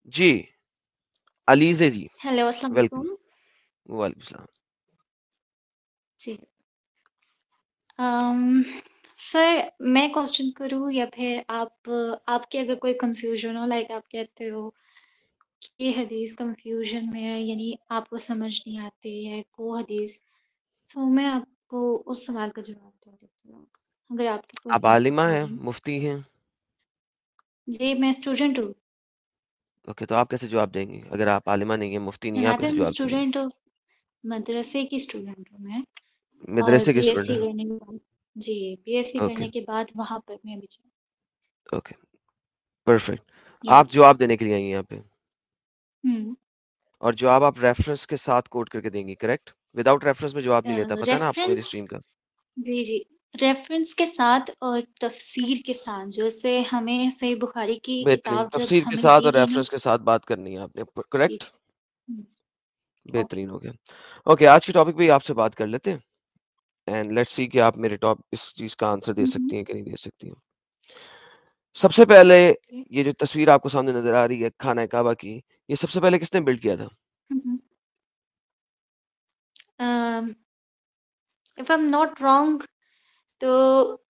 جی علیزے جی hello السلام welcome. علیکم. وعلیکم السلام. جی سر میں کوشچن کروں یا پھر آپ کے اگر کوئی کنفیوژن ہو لائک آپ کہتے ہو کہ یہ حدیث کنفیوژن میں ہے یعنی آپ کو سمجھ نہیں آتی ہے وہ حدیث سو میں آپ کو اس سوال کا جواب دے دیتی ہوں اگر آپ کی کوئی آپ عالمہ ہیں, کنفیوژن. مفتی ہیں. جی میں اسٹوڈنٹ ہوں. اوکے, تو آپ کیسے جواب دیں گی اگر آپ عالمہ نہیں ہیں, مفتی نہیں ہیں, یہاں آپ پہ کیسے میں جواب دیں گی؟ اسٹوڈنٹ ہوں, مدرسے کی اسٹوڈنٹ ہوں میں. اور مدرسے کے بی ایس اسٹوڈنٹ سی ہیں. کرنے کے بعد G B S C okay کرنے کے بعد وہاں پر میں بھی اوکے پرفیکٹ. آپ یس. جواب دینے کے لیے آئی ہیں یہاں پہ, ہوں. اور جواب آپ ریفرنس کے ساتھ کوٹ کر کے دیں گی, کریکٹ؟ وداؤٹ ریفرنس میں جواب نہیں لیتا, پتہ ہے نا آپ کو میری ریفرنس اسٹریم کا. جی جی ریفرنس کے ساتھ اور تفسیر کے ساتھ جیسے ہمیں صحیح بخاری کی بہترین, کتاب جب تفسیر کے ہمیں ساتھ دی اور گئی نا. ریفرنس کے ساتھ بات کرنی ہے آپ نے, جی کریکٹ؟ جی. ہوں. اوکے. بہترین ہو گیا. اوکے, آج کے ٹاپک پہ آپ سے بات کر لیتے ہیں, اینڈ لیٹس سی کہ آپ میرے ٹاپ اس چیز کا آنسر دے سکتی ہیں کہ نہیں دے سکتی ہیں. سب سے پہلے یہ جو تصویر آپ کو سامنے نظر آ رہی ہے خانہ کعبہ کی, یہ سب سے پہلے کس نے بلڈ کیا تھا؟ If I am not wrong تو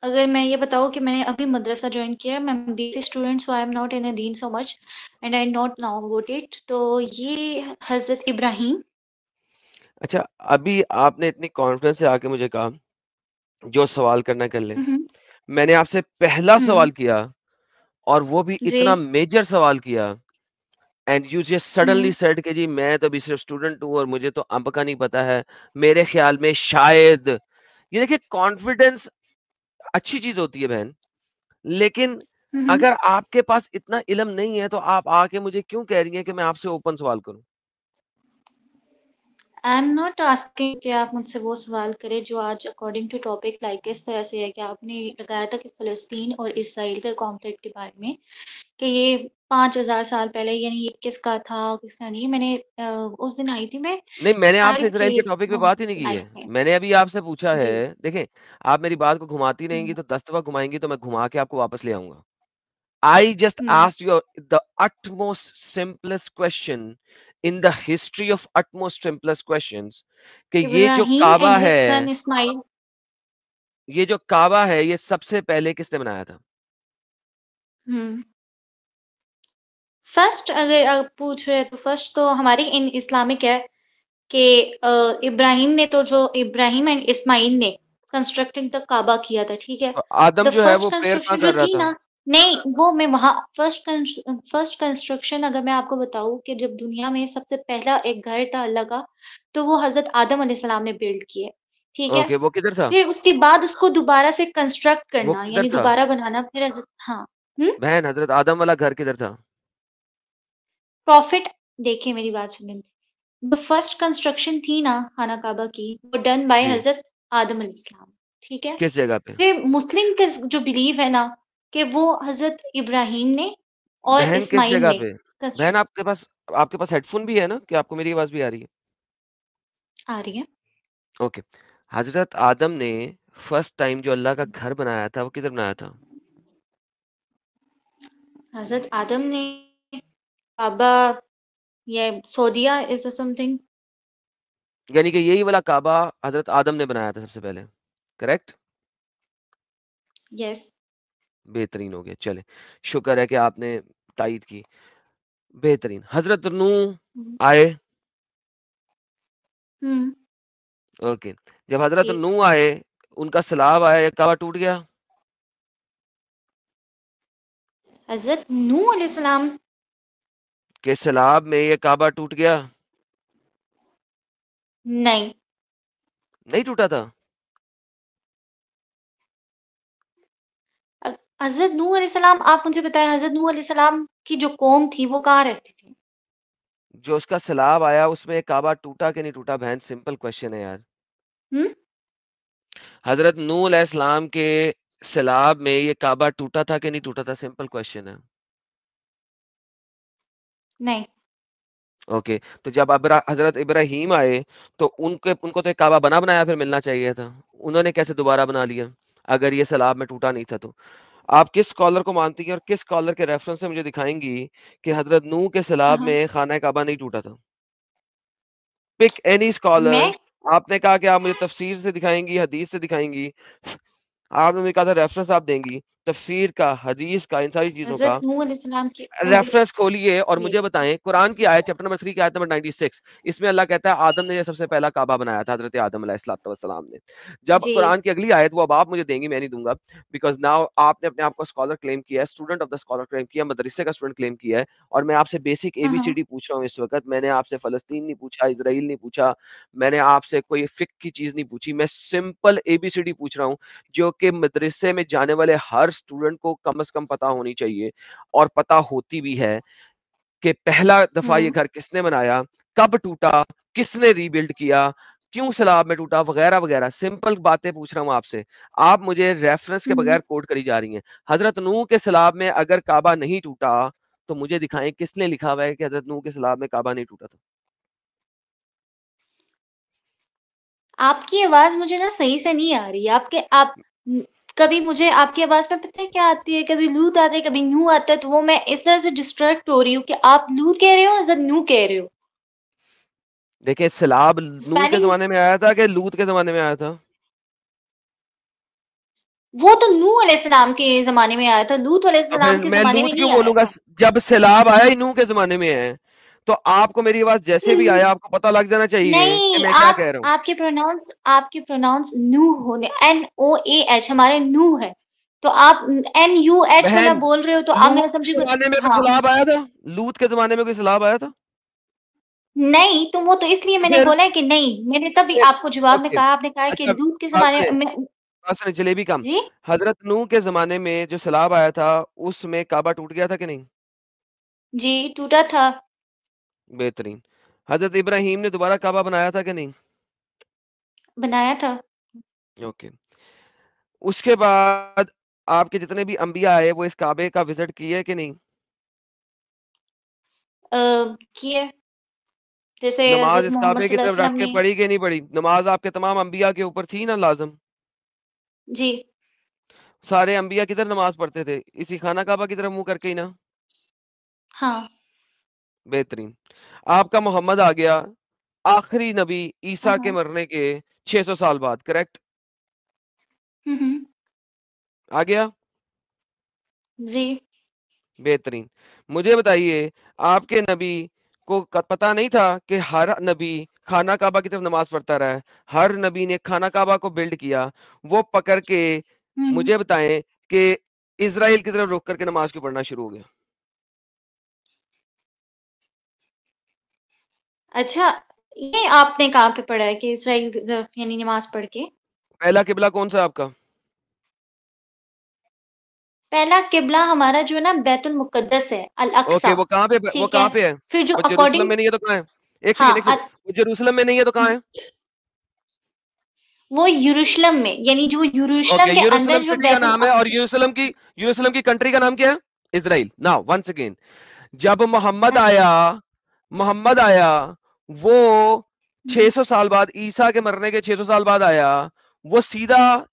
اگر میں یہ بتاؤں کہ میں نے ابھی مدرسہ جوائن کیا, میں B S C student so I am not in then so much and I not know about it, تو یہ حضرت ابراہیم. اچھا, ابھی آپ نے اتنی کانفیڈنس سے آ کے مجھے کہا جو سوال کرنا کر لیں. میں نے آپ سے پہلا سوال کیا, اور وہ بھی جی. اتنا میجر سوال کیا, and you just suddenly said کہ جی میں تو ابھی صرف اسٹوڈنٹ ہوں اور مجھے تو اب کا نہیں پتا ہے, میرے خیال میں شاید. یہ دیکھیں کانفیڈنس اچھی چیز ہوتی ہے بہن, لیکن اگر آپ کے پاس اتنا علم نہیں ہے تو آپ آ کے مجھے کیوں کہہ رہی ہیں کہ میں آپ سے اوپن سوال کروں؟ آئی ایم ناٹ آسکنگ کہ آپ مجھ سے وہ سوال کریں جو آج اکارڈنگ ٹو ٹاپک لائک اس طرح سے ہے کہ آپ نے لگایا تھا کہ فلسطین اور اسرائیل کے کانفلکٹ کے بارے میں کہ یہ 5,000 سال پہلے یعنی یہ کس کا تھا کس کا نہیں. میں نے اس دن آئی تھی میں نہیں, میں نے آپ سے شاید اسرائیل کہ کے ٹاپک پہ بات ہی نہیں کی لائف ہے. میں. میں نے ابھی آپ سے پوچھا جی. ہے, دیکھیں آپ میری بات کو گھماتی رہیں گی تو 10 دفعہ گھمائیں گی تو میں گھما کے آپ کو واپس لے آؤں گا. I just asked you the utmost simplest question in the history of utmost simplest questions کہ یہ جو ابراہیم کعبہ اینڈ ہز ہے, سن اسماعیل. یہ جو کعبہ ہے, یہ سب سے پہلے کس نے بنایا تھا؟ فرسٹ اگر آپ پوچھ رہے تو فرسٹ تو ہماری ان اسلامک ہے کہ ابراہیم نے تو جو ابراہیم اینڈ اسماعیل نے کنسٹرکٹنگ تک کعبہ کیا تھا, ٹھیک ہے. تو آدم دا جو ہے فرسٹ وہ پریئر کہاں کنسٹرکشن جو کر رہا تھی تھا؟ نا, نہیں وہ میں وہاں فرسٹ کنسٹرکشن اگر میں آپ کو بتاؤں کہ جب دنیا میں سب سے پہلا ایک گھر تھا اللہ کا تو وہ حضرت آدم علیہ السلام نے بلڈ کیے, ٹھیک ہے. اوکے, وہ کدھر تھا؟ پھر اس کے بعد اس کو دوبارہ سے کنسٹرکٹ وہ کرنا کدھر یعنی تھا دوبارہ بنانا پھر حضرت ہاں بہن؟ حضرت آدم والا گھر کدھر تھا؟ پروفٹ. دیکھیں میری بات سنیں, جو فرسٹ کنسٹرکشن تھی نا خانہ کعبہ کی وہ ڈن بائی جی, حضرت آدم علیہ السلام, ٹھیک ہے. کس جگہ پہ؟ پھر مسلم کا جو بلیو ہے نا کہ وہ حضرت ابراہیم نے اور بہن کس اسماعیل جگہ نے پہ؟ بہن کنسٹرکٹ. آپ کے پاس ہیڈ فون بھی ہے نا کہ آپ کو میری آواز بھی آ رہی ہے؟ آ رہی ہے. اوکے, حضرت آدم نے فرسٹ ٹائم جو اللہ کا گھر بنایا تھا وہ کدھر بنایا تھا؟ حضرت آدم نے کعبہ یا سعودیہ از سم تھنگ. یعنی کہ یہی والا کعبہ حضرت آدم نے بنایا تھا سب سے پہلے, کریکٹ؟ یس. بہترین ہو گیا, چلے شکر ہے کہ آپ نے تائید کی. بہترین. حضرت نوح آئے, اوکے, جب حضرت ٹھیک. نوح آئے ان کا سیلاب آیا, یہ کعبہ ٹوٹ گیا؟ حضرت نوح علیہ السلام کہ سیلاب میں یہ کعبہ ٹوٹ گیا؟ نہیں. نہیں ٹوٹا تھا. حضرت نوح علیہ السلام آپ مجھے بتائیں حضرت نوح علیہ السلام کی جو قوم تھی وہ کہاں رہتی تھی؟ جو اس کا سیلاب آیا اس میں کعبہ ٹوٹا کہ نہیں ٹوٹا؟ بہن سمپل کوشچن ہے یار. حضرت نوح علیہ السلام کے سیلاب میں یہ کعبہ ٹوٹا تھا کہ نہیں ٹوٹا تھا؟ سمپل کوشچن ہے. نہیں. اوکے, تو جب حضرت ابراہیم آئے تو ان کو تو ایک کعبہ بنا بنایا پھر ملنا چاہیے تھا, انہوں نے کیسے دوبارہ بنا لیا اگر یہ سیلاب میں ٹوٹا نہیں تھا تو؟ آپ کس اسکالر کو مانتی ہیں اور کس اسکالر کے ریفرنس سے مجھے دکھائیں گی کہ حضرت نوح کے سیلاب ہاں میں خانہ کعبہ نہیں ٹوٹا تھا؟ پک اینی اسکالر. میں آپ نے کہا کہ آپ مجھے تفسیر سے دکھائیں گی، حدیث سے دکھائیں گی، آپ نے مجھے کہا تھا ریفرنس آپ دیں گی، تفسیر کا، حدیث کا، ان ساری چیزوں کا حضرت نوح علیہ السلام کے ریفرنس کھولیے اور مجھے دیکھیے بتائیں قرآن کی آیت چیپٹر نمبر 3 کی آیت نمبر 96. اس میں اللہ کہتا ہے آدم نے یہ سب سے پہلا کعبہ بنایا تھا، حضرت آدم علیہ الصلوۃ والسلام نے. جب جی قرآن کی اگلی آیت وہ اب آپ مجھے دیں گی، میں نہیں دوں گا، بیکاز ناؤ آپ نے اپنے آپ کو اسکالر کلیم کیا ہے، اسٹوڈنٹ آف دا اسکالر کلیم کیا، مدرسے کا اسٹوڈنٹ کلیم کیا ہے، اور میں آپ سے بیسک اے ہاں بی ہاں سی ڈی پوچھ رہا ہوں اس وقت. میں نے آپ سے فلسطین نہیں پوچھا، اسرائیل نہیں پوچھا، میں نے آپ سے کوئی فقہ کی چیز نہیں پوچھی، میں سمپل اے بی سی ڈی پوچھ رہا ہوں جو کہ مدرسے میں جانے والے ہر اسٹوڈنٹ کو کم از کم پتا ہونی چاہیے، اور پتا ہوتی بھی ہے کہ پہلا دفعہ یہ ہوں گھر کس نے بنایا، کب ٹوٹا، کس نے ری بلڈ کیا، کیوں سیلاب میں ٹوٹا، وغیرہ وغیرہ. سمپل باتیں پوچھ رہا ہوں آپ سے، آپ مجھے ریفرنس کے ہوں بغیر کوٹ کری جا رہی ہیں. حضرت نوح کے سیلاب میں اگر کعبہ نہیں ٹوٹا تو مجھے دکھائیں کس نے لکھا ہوا ہے کہ حضرت نوح کے سیلاب میں کعبہ نہیں ٹوٹا تھا. آپ کی آواز مجھے نا صحیح سے نہیں آ رہی. آپ کبھی مجھے آپ کی آواز میں پتہ ہے کیا آتی ہے، کبھی لوت آتا ہے، کبھی نو آتا ہے، تو وہ میں اس طرح سے ڈسٹریکٹ ہو رہی ہوں کہ آپ لوت کہہ رہے ہو حضرت نو کہہ رہے ہو. دیکھیں سیلاب نوح کے اسپیلنگ زمانے میں آیا تھا کہ لوط کے زمانے میں آیا تھا؟ وہ تو نوح علیہ السلام کے زمانے میں آیا تھا، لوط علیہ تو السلام پھر کے میں زمانے میں لوط کیوں نہیں آیا بولوں گا؟ تھا. جب سیلاب آیا ہی نوح کے زمانے میں ہے تو آپ کو میری آواز جیسے بھی آیا آپ کو پتا لگ جانا چاہیے کہ نہیں، میں کیا کہہ رہا ہوں. آپ کے پروناؤنس نو ہونے NOAH ہمارے نو ہے، تو آپ NUH والا بہن بول رہے ہو تو آپ میرا لوط کے سمجھے. زمانے میں کوئی ہاں سیلاب آیا تھا؟ لوط کے زمانے میں کوئی سیلاب آیا تھا؟ نہیں، تو وہ تو اس لیے تو میں نے پھر بولا ہے کہ نہیں. میں نے تبھی آپ کو جواب میں اوکے کہا، آپ نے کہا کہ اچھا لوط کے بات زمانے سنیں، میں. بات سنیں، جلیبی کم. جی حضرت نوح کے زمانے میں جو سیلاب آیا تھا اس میں کعبہ ٹوٹ گیا تھا کہ نہیں؟ جی ٹوٹا تھا. بہترین. حضرت ابراہیم نے دوبارہ کعبہ بنایا تھا کہ نہیں؟ بنایا تھا. اوکے. اس کے بعد آپ کے جتنے بھی انبیاء آئے وہ اس کعبے کا وزٹ کیے کہ نہیں؟ کیے، جیسے نماز حضرت اس محمد کعبے صلی کی اللہ طرف علیہ رکھ وسلم کے نے. پڑھی کہ نہیں پڑھی؟ نماز آپ کے تمام انبیاء کے اوپر تھی نا لازم. جی سارے انبیاء کدھر نماز پڑھتے تھے؟ اسی خانہ کعبہ کی طرف منہ کر کے ہی نا. ہاں بہترین. آپ کا محمد آ گیا آخری نبی ہاں عیسیٰ کے ہاں مرنے کے 600 سال بعد، کریکٹ؟ ہوں آ گیا. جی بہترین. مجھے بتائیے آپ کے نبی کو پتا نہیں تھا کہ ہر نبی خانہ کعبہ کی طرف نماز پڑھتا رہا ہے؟ ہر نبی نے خانہ کعبہ کو بلڈ کیا، وہ پکڑ کے ہوں مجھے بتائیں کہ اسرائیل کی طرف رک کر کے نماز کیوں پڑھنا شروع ہو گیا؟ اچھا، یہ آپ نے کہاں پہ پڑھا ہے کہ اسرائیل یعنی نماز پڑھ کے؟ پہلا قبلہ کون سا آپ کا؟ پہلا قبلہ ہمارا جو ہے نا بیت المقدس ہے، اوکے، الاقصی. وہ کہاں پہ، وہ ٹھیک کہاں ہے، پہ ہے؟ پھر جو وہ جیروسلم اکارڈنگ. میں نہیں ہے تو کہاں ہے؟ ایک ہاں سیکنڈ ایک سیکنڈ. وہ جیروسلم میں نہیں ہے تو کہاں ہے؟ وہ یروشلم میں، یعنی جو یروشلم اوکے، کے یروسلم اندر جو سٹی کا بیت نام ہے، اور الاقصی. یروسلم کی کنٹری کا نام کیا ہے؟ اسرائیل. ناؤ ونس اگین، جب اچھا محمد آیا وہ ہوں 600 سال بعد، عیسیٰ کے مرنے کے 600 سال بعد آیا، وہ سیدھا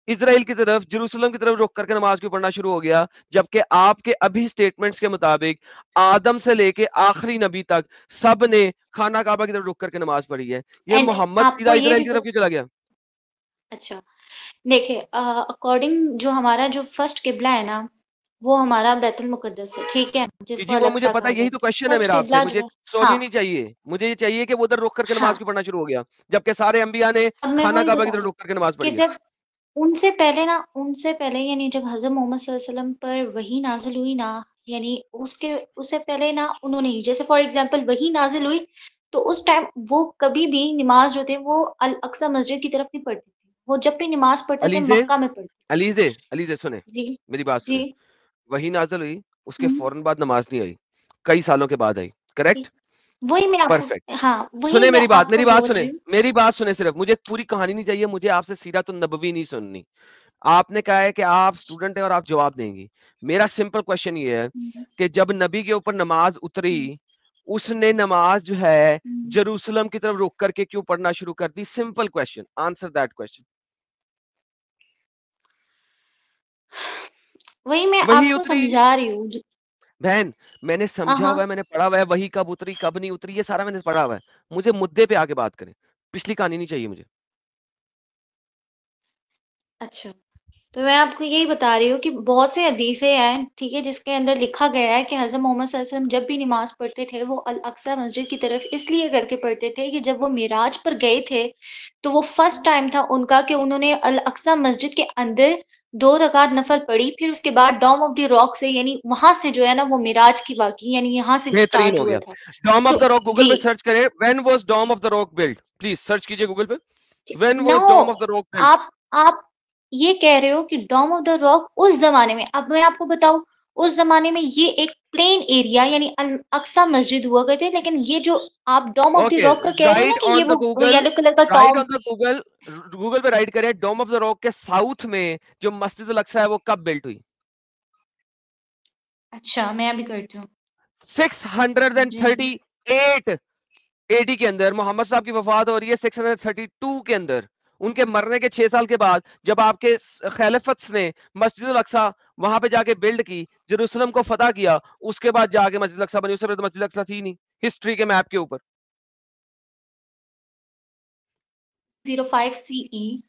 اسرائیل کی طرف، جروسلم کی طرف رک کر کے نماز کیوں پڑھنا شروع ہو گیا؟ جبکہ آپ کے ابھی سٹیٹمنٹس کے مطابق آدم سے لے کے آخری نبی تک سب نے خانہ کعبہ کی طرف رک کر کے نماز پڑھی ہے. یہ اینڈ محمد آپ سیدھا کو یہ اسرائیل بھی کی طرف کیوں چلا گیا؟ اچھا دیکھیں، اکارڈنگ جو ہمارا جو فرسٹ قبلہ ہے نا، وہ ہمارا بیت المقدس ہے، ٹھیک ہے، جس کو جی وہ مجھے الاقصی پتا، کہا یہی جاتا تو ہے. کوشچن ہے فرسٹ میرا آپ سے. قبلہ مجھے جو ہے. سونی ہاں نہیں چاہیے، مجھے یہ چاہیے کہ وہ ادھر رک کر کے ہاں نماز کیوں پڑھنا شروع ہو گیا جبکہ سارے انبیاء نے اب میں خانہ وہی کعبہ کی بتا طرف رہی ہوں رک کر کے نماز کہ پڑھی ہے؟ جب ان سے پہلے یعنی جب حضرت محمد صلی اللہ علیہ وسلم پر وحی نازل ہوئی نا، یعنی اس سے پہلے نا انہوں نے، جیسے فار ایگزامپل وحی نازل ہوئی تو اس ٹائم وہ کبھی بھی نماز جو تھے وہ الاقصی مسجد کی طرف نہیں پڑھتے تھے. وہ جب بھی نماز پڑھتے تھے علیزے مکہ میں پڑھتے تھے. علیزے سنیں، جی میری بات جی سنیں. وہی نازل ہوئی، اس کے ہوں فوراً بعد نماز نہیں آئی، کئی سالوں کے بعد آئی، کریکٹ؟ وہی میں آپ کو پرفیکٹ. ہاں وہی سنیں میں میری بات، آپ کو بول رہی ہوں. میری بات سنیں صرف. مجھے پوری کہانی نہیں چاہیے، مجھے آپ سے سیرت النبوی نہیں سننی. آپ نے کہا ہے کہ آپ اسٹوڈنٹ ہیں اور آپ جواب دیں گی. میرا سمپل کوشچن یہ ہے ہوں، کہ جب نبی کے اوپر نماز اتری، ہوں، اس نے نماز جو ہے ہوں. جروسلم کی طرف رک کر کے کیوں پڑھنا شروع کر دی؟ Simple question, answer that question. وہی میں وہی آپ کو اتری سمجھا رہی ہوں. بہن, میں نے سمجھا ہوا ہے, میں نے پڑھا ہوا ہے, وہی کب اتری کب نہیں اتری, یہ سارا میں نے پڑھا ہوا ہے. مجھے مدے پہ آ کے بات کریں, پچھلی کہانی نہیں چاہیے مجھے. اچھا, تو میں آپ کو یہی بتا رہی ہوں کہ بہت سے حدیثیں ہیں, ٹھیک ہے, جس کے اندر لکھا گیا ہے کہ حضرت محمد صلی اللہ علیہ وسلم جب بھی نماز پڑھتے تھے وہ الاقصی مسجد کی طرف اس لیے کر کے پڑھتے تھے کہ جب وہ معراج پر گئے تھے تو وہ فرسٹ ٹائم تھا ان کا کہ انہوں نے الاقصی مسجد کے اندر 2 رکعت نفل پڑھی, پھر اس کے بعد ڈوم آف دی راک سے, یعنی وہاں سے جو ہے نا وہ معراج کی واقعی یعنی یہاں سے بہترین اسٹارٹ ہو ہوا گیا. تھا. ڈوم تو of the rock Google ji, پہ سرچ کریں, when was dome of the rock build, please search کیجئے گوگل پہ, when no, was dome of the rock build. آپ آپ یہ کہہ رہے ہو کہ ڈوم آف دا راک اس زمانے میں, اب میں آپ کو بتاؤں, اس زمانے میں یہ ایک پلین ایریا یعنی الاقصی مسجد ہوا کرتے, لیکن یہ جو آپ ڈوم آف دی اوکے, راک کا کہہ رہے ہو نا رائٹ کہ آن یہ دا وہ گوگل, یلو کلر کا رائٹ ٹام. آن دا گوگل, گوگل پہ رائٹ کریں ڈوم آف دا راک کے ساؤتھ میں جو مسجد الاقصی ہے وہ کب بلٹ ہوئی. اچھا, میں ابھی کرتی ہوں. جی 638 AD کے اندر محمد صاحب کی وفات ہو رہی ہے, 632 کے اندر, ان کے مرنے کے 6 سال کے بعد جب آپ کے خلافت نے مسجد الاقصی وہاں پہ جا کے بلڈ کی, جروسلم کو فتح کیا, اس کے بعد جا کے مسجد الاقصی بنی, اس سے پہلے تو مسجد الاقصی تھی نہیں ہسٹری کے میپ کے اوپر. 05 CE,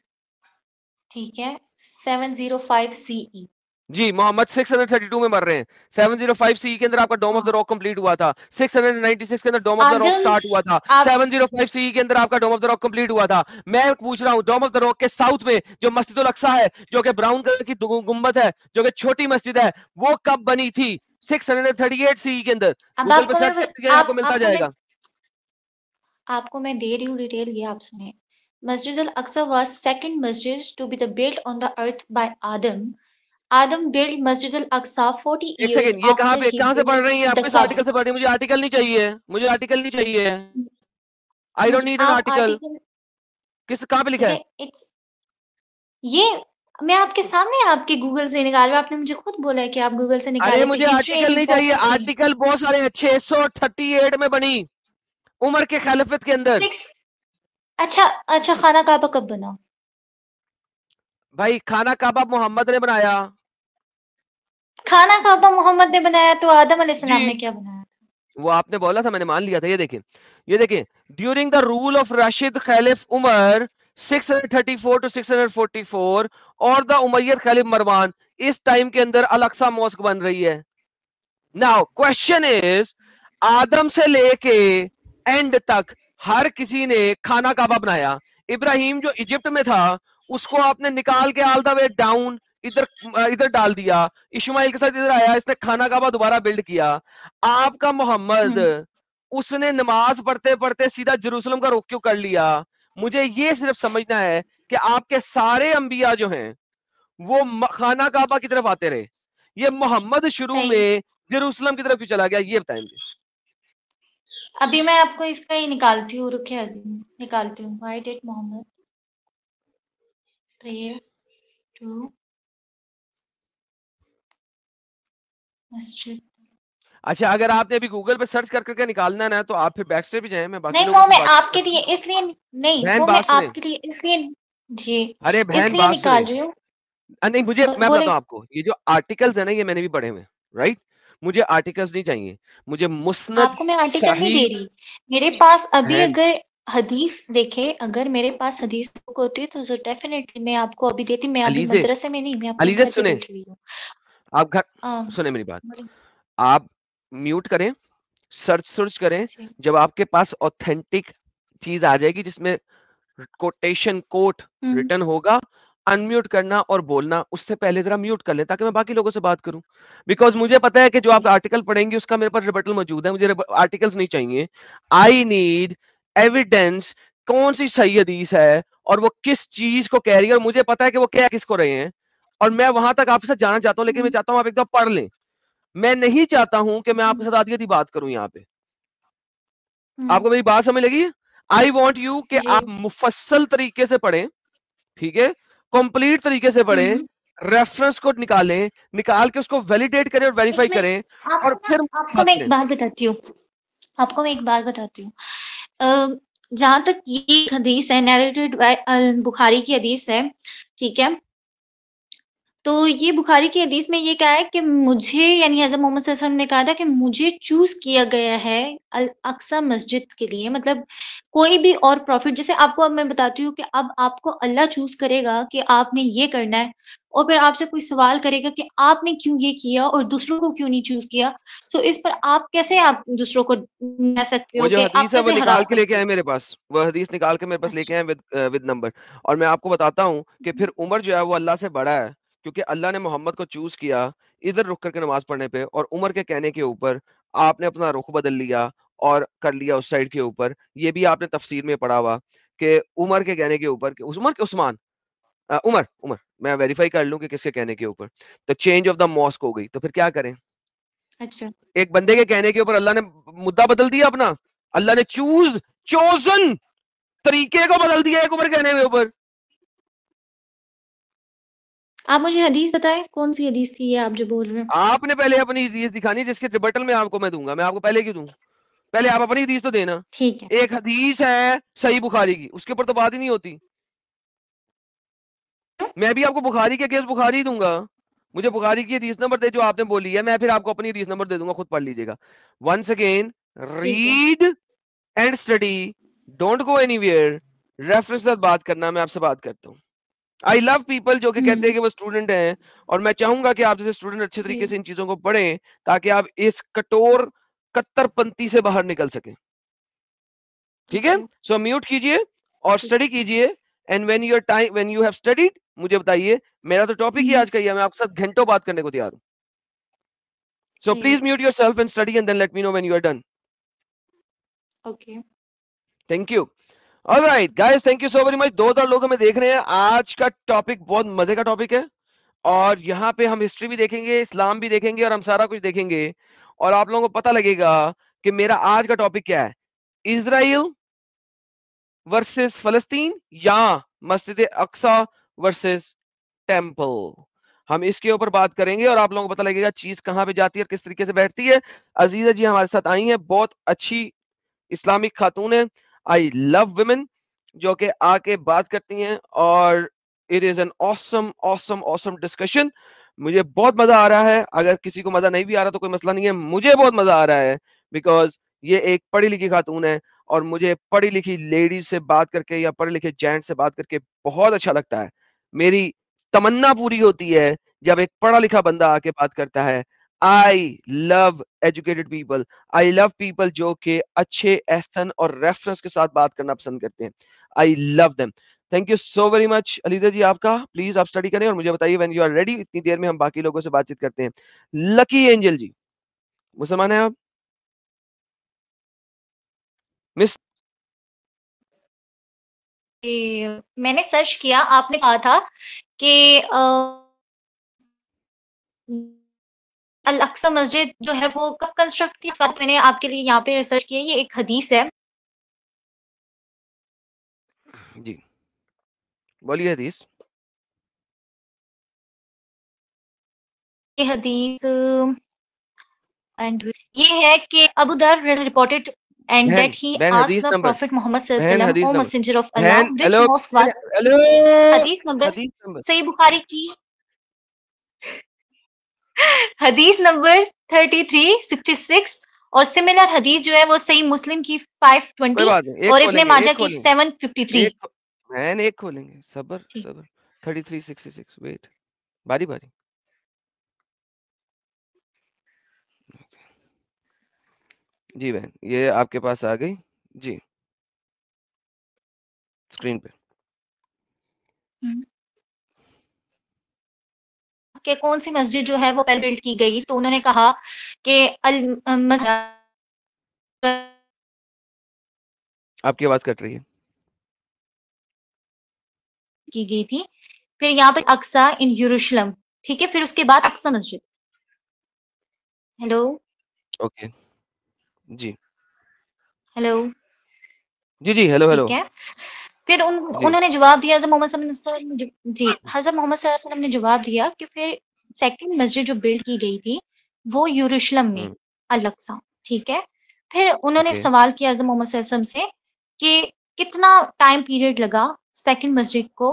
ٹھیک ہے, 705 CE. جی, محمد 632 میں مر رہے ہیں, 705 سی کے اندر آپ کا ڈوم آف ہاں, دا راک کمپلیٹ ہوا تھا, 696 کے اندر ڈوم of the rock Adam start ہوا تھا, آپ 705 سی کے اندر آپ کا ڈوم آف دا راک کمپلیٹ ہوا تھا. میں پوچھ رہا ہوں ڈوم آف دا راک کے ساؤتھ میں جو مسجد الاقصی ہے, جو کہ براؤن کلر کی گنبد ہے, جو کہ چھوٹی مسجد ہے, وہ کب بنی تھی؟ 638 سی کے اندر. اب گوگل آپ پہ کو میں سرچ کریں, آپ کو ملتا آپ کو جائے میں گا. آپ کو میں دے رہی ہوں ڈیٹیل, یہ آپ سنیں. مسجد Al-Aqsa was second masjid to be the built on the earth by Adam. Adam built Masjid al-Aqsa 40 ایک years سیکنڈ, یہ کہاں after پہ he کہاں سے پڑھ built رہی ہیں آپ؟ the کس Kaaba. آرٹیکل سے پڑھ رہی ہیں؟ مجھے آرٹیکل نہیں چاہیے, مجھے آرٹیکل نہیں چاہیے, آئی ڈونٹ مجھے نیڈ این آپ آرٹیکل. آرٹیکل, کس کہاں پہ لکھا ٹھیک ہے؟ ہے, یہ میں آپ کے سامنے آپ کے گوگل سے نکال رہا ہوں, آپ نے مجھے خود بولا ہے کہ آپ گوگل سے ارے نکالے تھے, مجھے ہسٹری اینڈ آرٹیکل نہیں چاہیے, امپورٹنس نہیں. آرٹیکل بہت سارے ہیں. 638 میں بنی عمر کے خلافت کے اندر. 6, اچھا اچھا, خانہ کعبہ کب بنا؟ بھائی خانہ کعبہ محمد نے بنایا. خانہ کعبہ محمد نے بنایا تو آدم علیہ جی, السلام نے کیا بنایا؟ وہ آپ نے بولا تھا, میں نے مان لیا تھا. یہ دیکھیں, یہ دیکھیں, during the rule of Rashid خلیف عمر 634 to 644 اور دا امید خلیف مروان, اس ٹائم کے اندر الاقصی موسک بن رہی ہے. ناؤ کوشچن از, آدم سے لے کے اینڈ تک ہر کسی نے خانہ کعبہ بنایا. ابراہیم جو ایجپٹ میں تھا اس کو آپ نے نکال کے آل دا وے ڈاؤن ادھر ڈال دیا, اسماعیل کے ساتھ ادھر آیا, اس نے خانہ کعبہ دوبارہ بلڈ کیا. آپ کا محمد, ہوں. اس نے نماز پڑھتے پڑھتے سیدھا جروسلم کا رخ کیوں کر لیا؟ مجھے یہ صرف سمجھنا ہے کہ آپ کے سارے انبیاء جو ہیں وہ خانہ کعبہ کی طرف آتے رہے, یہ محمد شروع صحیح, میں جروسلم کی طرف کیوں چلا گیا, یہ بتائیں مجھے. ابھی میں آپ کو اس کا ہی نکالتی ہوں, رکے نکالتی ہوں. Why did Muhammad pray to masjid? اچھا, اگر آپ نے ابھی گوگل پہ سرچ کر کے نکالنا ہے تو آپ پھر بیک اسٹیپ بھی جائیں, میں باقی نہیں, لوگوں وہ سے میں بات آپ کے کرتا لیے ہوں. اس لیے نہیں, بہن وہ میں بات سنیں, آپ کے لیے اس لیے, جی, ارے اس بہن لیے بات سنیں, نکال رہی ہوں. نہیں مجھے, میں بولے, بتاتا ہوں آپ کو, یہ جو آرٹیکلز ہیں نا یہ میں نے بھی پڑھے ہوئے, رائٹ. مجھے آرٹیکلز نہیں چاہیے, مجھے مسند آپ کو میں آرٹیکل نہیں صحیح. دے رہی, میرے پاس ابھی بہن اگر حدیث دیکھے, اگر میرے پاس حدیث ہوتی تو ڈیفینیٹلی میں آپ کو ابھی دیتی. میں ابھی علیزے, مدرسے میں نہیں, میں اپنے علیزے گھر پہ سنیں, بیٹھی ہوئی ہوں. آپ گھر آ, سنیں میری بات, بولیے. آپ میوٹ کریں, سرچ کریں, جی, جب آپ کے پاس اوتھینٹک چیز آ جائے گی جس میں کوٹیشن کوٹ ہوں, ریٹن ہوگا, انمیوٹ کرنا اور بولنا. اس سے پہلے ذرا میوٹ کر لیں تاکہ میں باقی لوگوں سے بات کروں, بیکاز مجھے پتا ہے کہ جو آپ جی, آرٹیکل پڑھیں گے اس کا میرے پاس ریبٹل موجود ہے. مجھے آرٹیکلز نہیں چاہیے, آئی نیڈ ایویڈینس, کون سی صحیح حدیث ہے اور وہ کس چیز کو کہہ رہی ہے, اور مجھے پتا ہے کہ وہ کیا کس کو رہے ہیں, اور میں وہاں تک آپ سے جانا چاہتا ہوں, لیکن میں ہوں, چاہتا ہوں آپ ایک دم پڑھ لیں. میں نہیں چاہتا ہوں کہ میں آپ کے ہوں, ساتھ آدھی آدھی بات کروں یہاں پہ. آپ ہوں, کو میری بات سمجھ لگی؟ آئی وانٹ یو کہ جی, آپ مفصل طریقے سے پڑھیں, ٹھیک ہے, کمپلیٹ طریقے سے پڑھیں, ہوں. ریفرنس کو نکالیں, نکال کے اس کو ویلیڈیٹ کریں اور ایک ویریفائی منٹ, کریں, آپ اور کو پھر آپ کو بات میں ایک کریں. بات بتاتی ہوں, آپ کو میں ایک بات بتاتی ہوں. جہاں تک یہ حدیث ہے, نیریٹڈ بخاری کی حدیث ہے, ٹھیک ہے, تو یہ بخاری کی حدیث میں یہ کہا ہے کہ مجھے یعنی حضرت محمد صلی اللہ علیہ وسلم نے کہا تھا کہ مجھے چوز کیا گیا ہے الاقصی مسجد کے لیے، مطلب کوئی بھی اور پروفٹ، جیسے آپ کو اب میں بتاتی ہوں کہ اب آپ کو اللہ چوز کرے گا کہ آپ نے یہ کرنا ہے، اور پھر آپ سے کوئی سوال کرے گا کہ آپ نے کیوں یہ کیا اور دوسروں کو کیوں نہیں چوز کیا، سو اس پر آپ کیسے آپ دوسروں کو نہ سکتے وہ ہو جو کہ آپ حدیث ہے وہ کیسے ہرا نکال کے لے کے سکتے آئے ہو؟ میرے پاس، وہ حدیث نکال کے میرے پاس لے کے اچھا آئے ود نمبر. اور میں آپ کو بتاتا ہوں کہ پھر عمر جو ہے وہ اللہ سے بڑا ہے، کیونکہ اللہ نے محمد کو چوز کیا ادھر رک کر کے نماز پڑھنے پہ، اور عمر کے کہنے کے اوپر آپ نے اپنا رخ بدل لیا اور کر لیا اس سائڈ کے اوپر. یہ بھی آپ نے تفسیر میں پڑھا ہوا کہ عمر کے کہنے کے اوپر، کہ عمر کے عثمان عمر میں ویریفائی کر لوں کہ کس کے کہنے کے اوپر، تو چینج آف دا ماسک ہو گئی. تو پھر کیا کریں؟ اچھا ایک بندے کے کہنے کے اوپر اللہ نے مدعا بدل دیا اپنا، اللہ نے چوزن طریقے کو بدل دیا ایک عمر کہنے کے اوپر. آپ مجھے حدیث بتائیں کون سی حدیث تھی یہ آپ جو بول رہے ہیں؟ آپ نے پہلے اپنی حدیث دکھانی جس کے ریبٹل میں آپ کو میں دوں گا. میں آپ کو پہلے کیوں دوں؟ پہلے آپ اپنی حدیث تو دینا. ٹھیک ہے ایک حدیث ہے صحیح بخاری کی، اس کے اوپر تو بات ہی نہیں ہوتی. میں بھی آپ کو بخاری کے کیس بخاری دوں گا. مجھے بخاری کی حدیث نمبر دے جو آپ نے بولی ہے، میں پھر آپ کو اپنی حدیث نمبر دے دوں گا، خود پڑھ لیجیے گا. ونس اگین ٹھیک ہے read and study, don't go anywhere. Reference سے بات کرنا، میں آپ سے بات کرتا ہوں. آئی لو پیپل جو کہ کہتے ہیں کہ وہ اسٹوڈنٹ ہیں، اور میں چاہوں گا کہ آپ جیسے اسٹوڈنٹ اچھے جی طریقے سے ان چیزوں کو پڑھیں تاکہ آپ اس کٹور کتر پنتی سے باہر نکل سکیں. ٹھیک ہے؟ سو میوٹ کیجئے اور ٹھیک اسٹڈی کیجئے. And when you have studied مجھے بتائیے. میرا تو ٹاپک ہی آج کا ہی ہے، میں آپ کے ساتھ گھنٹوں بات کرنے کو تیار ہوں. سو صحیح ہے please mute yourself and study and then let me know when you are done. Okay thank you. Alright guys, thank you so very much. 2000 لوگ ہمیں دیکھ رہے ہیں. آج کا ٹاپک بہت مزے کا ٹاپک ہے، اور یہاں پہ ہم ہسٹری بھی دیکھیں گے، اسلام بھی دیکھیں گے، اور ہم سارا کچھ دیکھیں گے. اور آپ لوگوں کو پتہ لگے گا کہ میرا آج کا ٹاپک کیا ہے، اسرائیل ورسز فلسطین یا مسجد اقصی ورسز ٹیمپل. ہم اس کے اوپر بات کریں گے اور آپ لوگوں کو پتہ لگے گا چیز کہاں پہ جاتی ہے اور کس طریقے سے بیٹھتی ہے. عزیزہ جی ہمارے ساتھ آئی ہیں، بہت اچھی اسلامک خاتون ہے. آئی لو ویمن جو کہ آ کے بات کرتی ہیں، اور it is an awesome awesome awesome discussion. مجھے بہت مزہ آ رہا ہے. اگر کسی کو مزہ نہیں بھی آ رہا تو کوئی مسئلہ نہیں ہے، مجھے بہت مزہ آ رہا ہے بیکاز یہ ایک پڑھی لکھی خاتون ہے، اور مجھے پڑھی لکھی لیڈیز سے بات کر کے یا پڑھے لکھے جینٹ سے بات کر کے بہت اچھا لگتا ہے. میری تمنا پوری ہوتی ہے جب ایک پڑھا لکھا بندہ آ کے بات کرتا ہے. آئی لو ایجوکیٹڈ پیپل. آئی لو پیپل جو کہ اچھے احسن اور ریفرنس کے ساتھ بات کرنا پسند کرتے ہیں. I love them. Thank you so very much. Alizeh ji آپ کا پلیز آپ اسٹڈی کریں اور مجھے بتائیے وین یو آر ریڈی. اتنی دیر میں ہم باقی لوگوں سے بات چیت کرتے ہیں. لکی اینجل جی مسلمان ہیں آپ؟ مس میں نے سرچ کیا، آپ نے کہا تھا کہ الاقصی مسجد جو ہے وہ کب کنسٹرکٹ تھی. میں نے آپ کے لیے یہاں پہ ریسرچ کیا، یہ ایک حدیث ہے. جی بولیے حدیث. یہ حدیث یہ ہے کہ ابو در reported and بہن that he بہن asked حدیث the number, Prophet Muhammad sallallahu alaihi بہن wasallam, حدیث O number, messenger of Allah, بہن which ہیلو mosque بہن was. ہیلو حدیث نمبر حدیث نمبر. صحیح بخاری کی حدیث نمبر 3366، اور سملر حدیث جو ہے وہ صحیح مسلم کی کوئی 520 بات نہیں، ایک اور کھولیں ابن گے، ایک ماجہ کی کھولیں گے، 753. ایک بہن ایک کھولیں گے. صبر ٹھیک صبر. 3366 ویٹ، باری باری. جی بہن یہ آپ کے پاس آ گئی جی اسکرین پہ. کہ کون سی مسجد جو ہے وہ پہلے بلڈ کی گئی، تو انہوں نے کہا کہ آپ کی آواز کٹ رہی ہے. کی گئی تھی. پھر یہاں پہ اقصی ان یروشلم، ٹھیک ہے. پھر اس کے بعد اقصی مسجد. ہیلو اوکے جی ہیلو جی جی ہیلو ہیلو ٹھیک ہے. پھر جی انہوں نے جواب دیا، حضرت محمد صلی اللہ علیہ وسلم جی حضرت محمد صلی اللہ علیہ وسلم نے جواب دیا کہ پھر سیکنڈ مسجد جو بلڈ کی گئی تھی وہ یروشلم میں الاقصی، ٹھیک ہے. پھر انہوں نے اوکے سوال کیا حضرت محمد صلی اللہ علیہ وسلم سے کہ کتنا ٹائم پیریڈ لگا سیکنڈ مسجد کو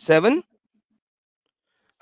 7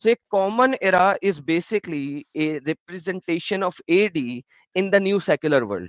So a common era is basically a representation of AD in the new secular world.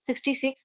66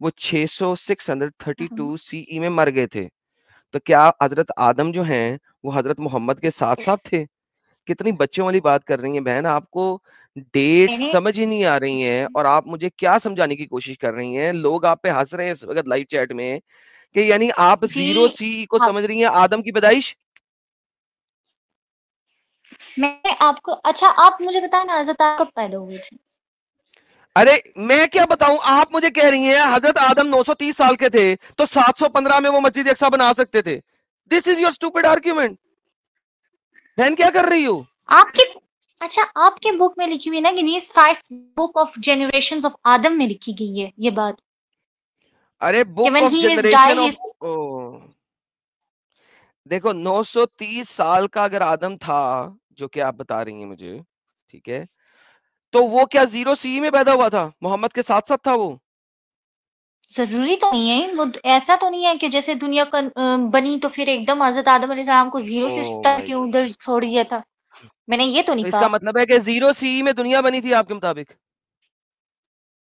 وہ 632 سی ای میں مر گئے تھے. تو کیا حضرت آدم جو ہیں وہ حضرت محمد کے ساتھ ساتھ تھے؟ کتنی بچوں والی بات کر رہی ہیں بہن. آپ کو ڈیٹ میں نے سمجھ ہی نہیں آ رہی ہیں اور آپ مجھے کیا سمجھانے کی کوشش کر رہی ہیں. لوگ آپ پہ ہنس رہے ہیں اس وقت لائیو چیٹ میں کہ یعنی آپ جی زیرو سی کو ہاں سمجھ رہی ہیں آدم کی پیدائش. میں آپ کو اچھا آپ مجھے بتائیں نا حضرت آپ کب پیدا ہوئے تھے؟ ارے میں کیا بتاؤں, آپ مجھے کہہ رہی ہیں حضرت آدم 930 سال کے تھے تو 715 میں وہ مسجد اقصی بنا سکتے تھے. دس از یور اسٹوپڈ آرگیومنٹ. بہن کیا کر رہی ہو؟ آپ کے اچھا آپ کے بک میں لکھی ہوئی نا Guinness 5 book of generations of آدم میں لکھی گئی ہے یہ بات ارے کہ بک when of he is generation die of, دیکھو 930 سال کا اگر آدم تھا جو کہ آپ بتا رہی ہیں مجھے, ٹھیک ہے, تو وہ کیا زیرو سی میں پیدا ہوا تھا؟ محمد کے ساتھ ساتھ تھا وہ. ضروری تو نہیں ہے وہ ایسا تو نہیں ہے کہ جیسے دنیا کا بنی تو پھر ایک دم حضرت آدم علیہ السلام کو زیرو سے او اسٹارٹ مائی کے ادھر گڈنس. چھوڑ دیا تھا. میں نے یہ تو تو نہیں اس کہا. کا مطلب ہے کہ زیرو سی میں دنیا بنی تھی آپ کے مطابق.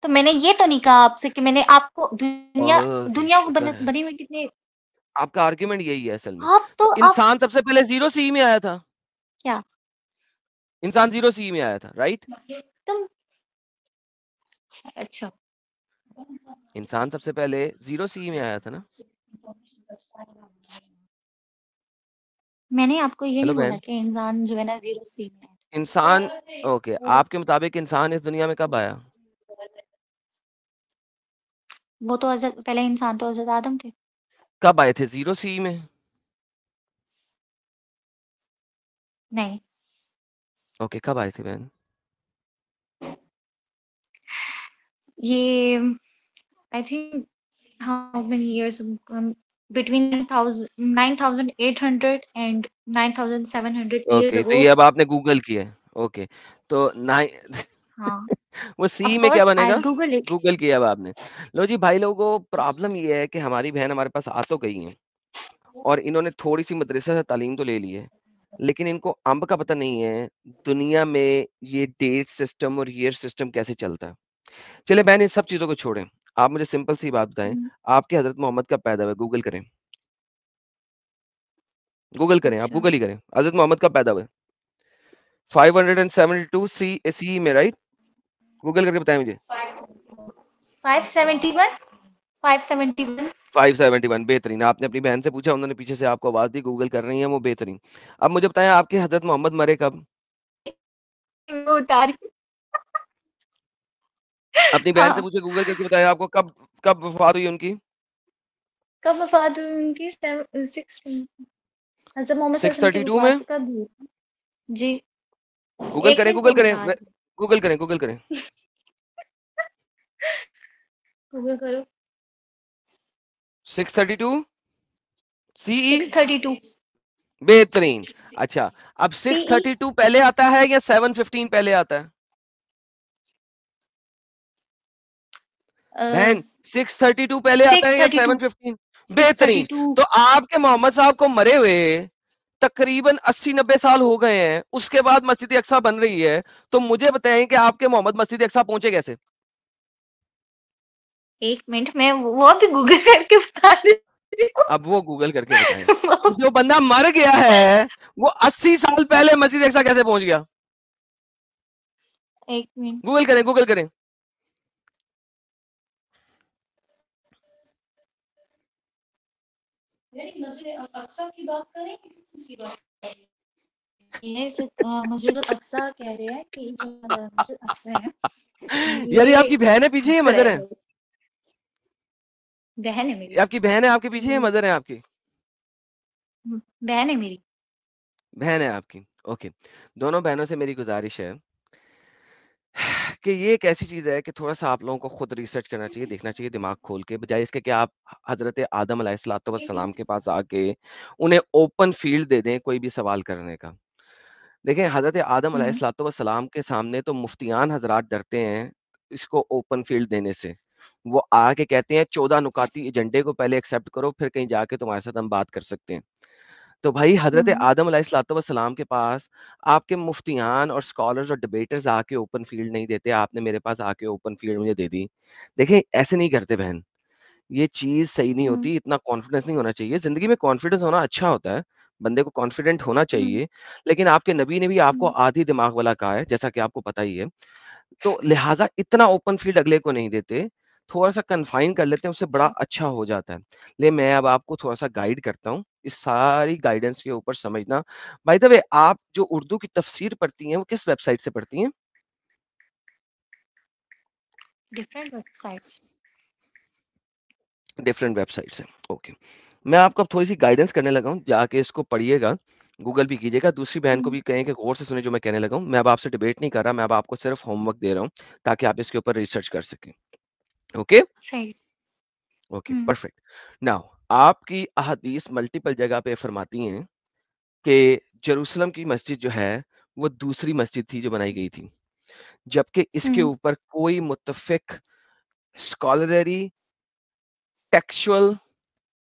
تو میں نے یہ تو نہیں کہا آپ سے کہ میں نے آپ کو دنیا اوکے دنیا کو شکر ہے, بنی ہوئی کتنے آپ کا آرگیومنٹ یہی ہے اصل میں. آپ تو آپ انسان سب سے پہلے زیرو سی میں آیا تھا. کیا انسان زیرو سی میں آیا تھا, رائٹ. تم اچھا انسان سب سے پہلے زیرو سی میں آیا تھا نا. میں نے آپ کو یہ ہیلو نہیں بہن. بولا کہ انسان جو ہے نا زیرو سی میں انسان, اوکے, آپ کے مطابق انسان اس دنیا میں کب آیا؟ وہ تو حضرت پہلے انسان تو حضرت آدم تھے. کب آئے تھے؟ زیرو سی میں. نہیں اوکے, کب آئے تھے بہن؟ یہ I think how many years between 9800 and 9700 years okay, تو اگو. یہ اب آپ نے گوگل کیا ہے. اوکے, تو ہاں وہ سی آف میں کیا کورس بنے آئی گا؟ Google it. گوگل کیا اب آپ نے. لو جی بھائی لوگوں, پرابلم یہ ہے کہ ہماری بہن ہمارے پاس آ تو گئی ہیں اور انہوں نے تھوڑی سی مدرسہ سے تعلیم تو لے لی ہے, لیکن ان کو امب کا پتہ نہیں ہے دنیا میں یہ ڈیٹ سسٹم اور ایئر سسٹم کیسے چلتا ہے. چلے بہن, ان سب چیزوں کو چھوڑیں, آپ مجھے سمپل سی بات بتائیں, آپ کے حضرت محمد کب پیدا ہوئے؟ گوگل کریں, گوگل کریں, آپ اچھا گوگل ہی کریں, حضرت محمد کب پیدا ہوئے؟ 572 سی میں, رائٹ. گوگل کر کے بتائیں مجھے. 571 571 571, بہترین. آپ نے اپنی بہن سے پوچھا, انہوں نے پیچھے سے آپ کو آواز دی, گوگل کر رہی ہیں وہ, بہترین. اب مجھے بتائیں آپ کے حضرت محمد مرے کب؟ وہ تاریخ اپنی بہن ہاں سے پوچھے, گوگل کر کے بتائیں آپ کو کب کب وفات ہوئی ان کی. کب وفات ہوئی ان کی 6 حضرت محمد صلی اللہ علیہ وسلم کی 632 میں. وفات کب ہوئی؟ جی گوگل ایک کریں, منٹ گوگل میں کریں, بتا دوں. گوگل کریں, گوگل کریں. گوگل کرو. 632 سی ای, 632 بہترین. اچھا, اب سی ای 632 پہلے آتا ہے یا 715 پہلے آتا ہے؟ بہن 632 پہلے آتا سکس ہے یا تھرٹی ٹو 715؟ سکس تھرٹی بہترین. ٹو تو آپ کے محمد صاحب کو مرے ہوئے تقریباً 80-90 سال ہو گئے ہیں, اس کے بعد مسجد اقصی بن رہی ہے, تو مجھے بتائیں کہ آپ کے محمد مسجد اقصی پہنچے کیسے؟ ایک منٹ میں وہ بھی گوگل کر کے بتا دیتی اب وہ گوگل کر کے بتائیں. ہوں. جو بندہ مر گیا ہے وہ 80 سال پہلے مسجد اقصی کیسے پہنچ گیا؟ ایک منٹ گوگل کریں, گوگل کریں. مسجد اقصی کی بات کریں کس چیز کی بات کریں؟ یہ مسجد الاقصی کہہ رہے ہیں کہ جو مسجد اقصی ہے یعنی آپ یہ کی بہن ہے پیچھے یا مصر مدر ہے. ہے؟ بہن ہے میری. آپ کی بہن ہے آپ کے پیچھے یا مدر ہے آپ کی؟ بہن ہے میری. بہن ہے آپ کی, اوکے. دونوں بہنوں سے میری گزارش ہے کہ یہ ایک ایسی چیز ہے کہ تھوڑا سا آپ لوگوں کو خود ریسرچ کرنا چاہیے, دیکھنا چاہیے دماغ کھول کے, بجائے اس کے کہ آپ حضرت آدم علیہ الصلوۃ والسلام کے پاس آ کے انہیں اوپن فیلڈ دے دیں کوئی بھی سوال کرنے کا. دیکھیں, حضرت آدم علیہ الصلوۃ والسلام کے سامنے تو مفتیان حضرات ڈرتے ہیں اس کو اوپن فیلڈ دینے سے. وہ آ کے کہتے ہیں 14 نکاتی ایجنڈے کو پہلے ایکسیپٹ کرو, پھر کہیں جا کے تمہارے ساتھ ہم بات کر سکتے ہیں. تو بھائی حضرت آدم علیہ الصلوۃ والسلام کے پاس آپ کے مفتیان اور اسکالرز اور ڈبیٹرز آ کے اوپن فیلڈ نہیں دیتے, آپ نے میرے پاس آ کے اوپن فیلڈ مجھے دے دی. دیکھیں ایسے نہیں کرتے بہن, یہ چیز صحیح نہیں ہوتی. اتنا کانفیڈنس نہیں ہونا چاہیے. زندگی میں کانفیڈنس ہونا اچھا ہوتا ہے, بندے کو کانفیڈنٹ ہونا چاہیے, لیکن آپ کے نبی نے بھی آپ کو آدھی دماغ والا کہا ہے, جیسا کہ آپ کو پتا ہی ہے. تو لہٰذا اتنا اوپن فیلڈ اگلے کو نہیں دیتے, تھوڑا سا کنفائن کر لیتے ہیں, اس سے بڑا اچھا ہو جاتا ہے. لیکن میں اب آپ کو تھوڑا سا گائیڈ کرتا ہوں اس ساری گائیڈنس کے اوپر سمجھنا. بائی دا وے, آپ جو اردو کی تفسیر پڑھتی ہیں وہ کس ویب سائٹ سے پڑھتی ہیں؟ Different websites. Different website سے. اوکے, میں آپ کو تھوڑی سی گائیڈنس کرنے لگا ہوں, جا کے اس کو پڑھیے گا, گوگل بھی کیجیے گا, دوسری بہن کو بھی کہیں کہ غور سے سنیں جو میں کہنے لگا ہوں. میں اب آپ سے ڈیبیٹ نہیں کر رہا, میں اب آپ کو صرف ہوم ورک دے رہا ہوں تاکہ آپ اس کے اوپر ریسرچ کر سکیں. اوکے صحیح. Okay perfect. ناؤ, آپ کی احادیث ملٹیپل جگہ پہ فرماتی ہیں کہ جیروسلم کی مسجد جو ہے وہ دوسری مسجد تھی جو بنائی گئی تھی, جبکہ اس کے اوپر کوئی متفق اسکالرری, ٹیکسچوئل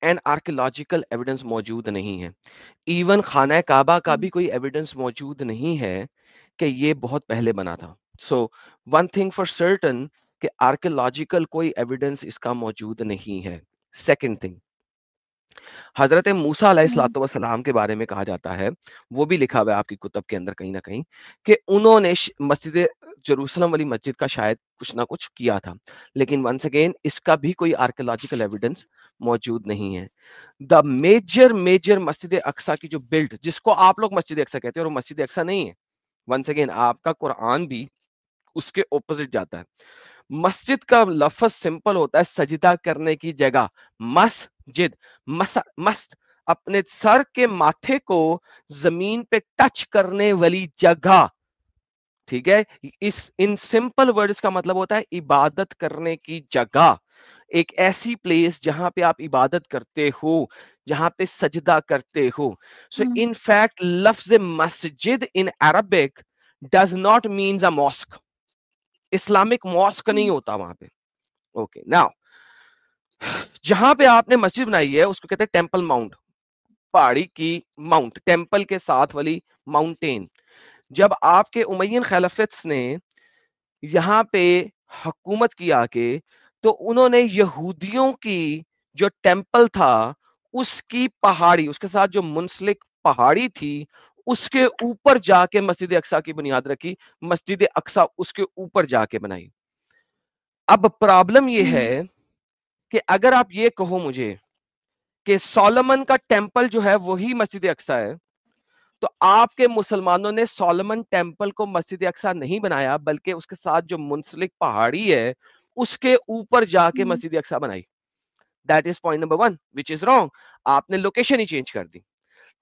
اینڈ آرکیولوجیکل ایویڈنس موجود نہیں ہے. ایون خانہ کعبہ کا بھی کوئی ایویڈنس موجود نہیں ہے کہ یہ بہت پہلے بنا تھا. سو ون تھنگ فار سرٹن کہ آرکیولوجیکل کوئی ایویڈنس اس کا موجود نہیں ہے. سیکنڈ تھنگ, حضرت موسیٰ علیہ الصلوۃ والسلام کے بارے میں کہا جاتا ہے, وہ بھی لکھا ہوا ہے آپ کی کتب کے اندر کہیں نہ کہیں, کہ انہوں نے مسجد جروسلم والی مسجد کا شاید کچھ نہ کچھ کیا تھا, لیکن ونس اگین اس کا بھی کوئی آرکیولوجیکل ایویڈنس موجود نہیں ہے. دا میجر مسجد اقصی کی جو بلڈ, جس کو آپ لوگ مسجد اقصی کہتے ہیں, اور وہ مسجد اقصی نہیں ہے. ونس اگین آپ کا قرآن بھی اس کے اپوزٹ جاتا ہے. مسجد کا لفظ سمپل ہوتا ہے سجدہ کرنے کی جگہ. مسجد, مست اپنے سر کے ماتھے کو زمین پہ ٹچ کرنے والی جگہ. ٹھیک ہے, ان سمپل ورڈز کا مطلب ہوتا ہے عبادت کرنے کی جگہ, ایک ایسی پلیس جہاں پہ آپ عبادت کرتے ہو, جہاں پہ سجدہ کرتے ہو. سو ان فیکٹ لفظ مسجد in Arabic does not means a mosque. Islamic mosque نہیں ہوتا وہاں پہ. اوکے ناؤ, جہاں پہ آپ نے مسجد بنائی ہے اس کو کہتے ہیں ٹیمپل ماؤنٹ, پہاڑی کی ماؤنٹ, ٹیمپل کے ساتھ والی ماؤنٹین. جب آپ کے امیین خلافت نے یہاں پہ حکومت کی آ کے, تو انہوں نے یہودیوں کی جو ٹیمپل تھا اس کی پہاڑی, اس کے ساتھ جو منسلک پہاڑی تھی, اس کے اوپر جا کے مسجد اقصی کی بنیاد رکھی. مسجد اقصی اس کے اوپر جا کے بنائی. اب پرابلم یہ ہے کہ اگر آپ یہ کہو مجھے کہ سولومن کا ٹیمپل جو ہے وہی مسجد اقصی ہے, تو آپ کے مسلمانوں نے سولومن ٹیمپل کو مسجد اقصی نہیں بنایا, بلکہ اس کے ساتھ جو منسلک پہاڑی ہے اس کے اوپر جا کے مسجد اقصی بنائی. That is point number 1 which is wrong. آپ نے لوکیشن ہی چینج کر دی.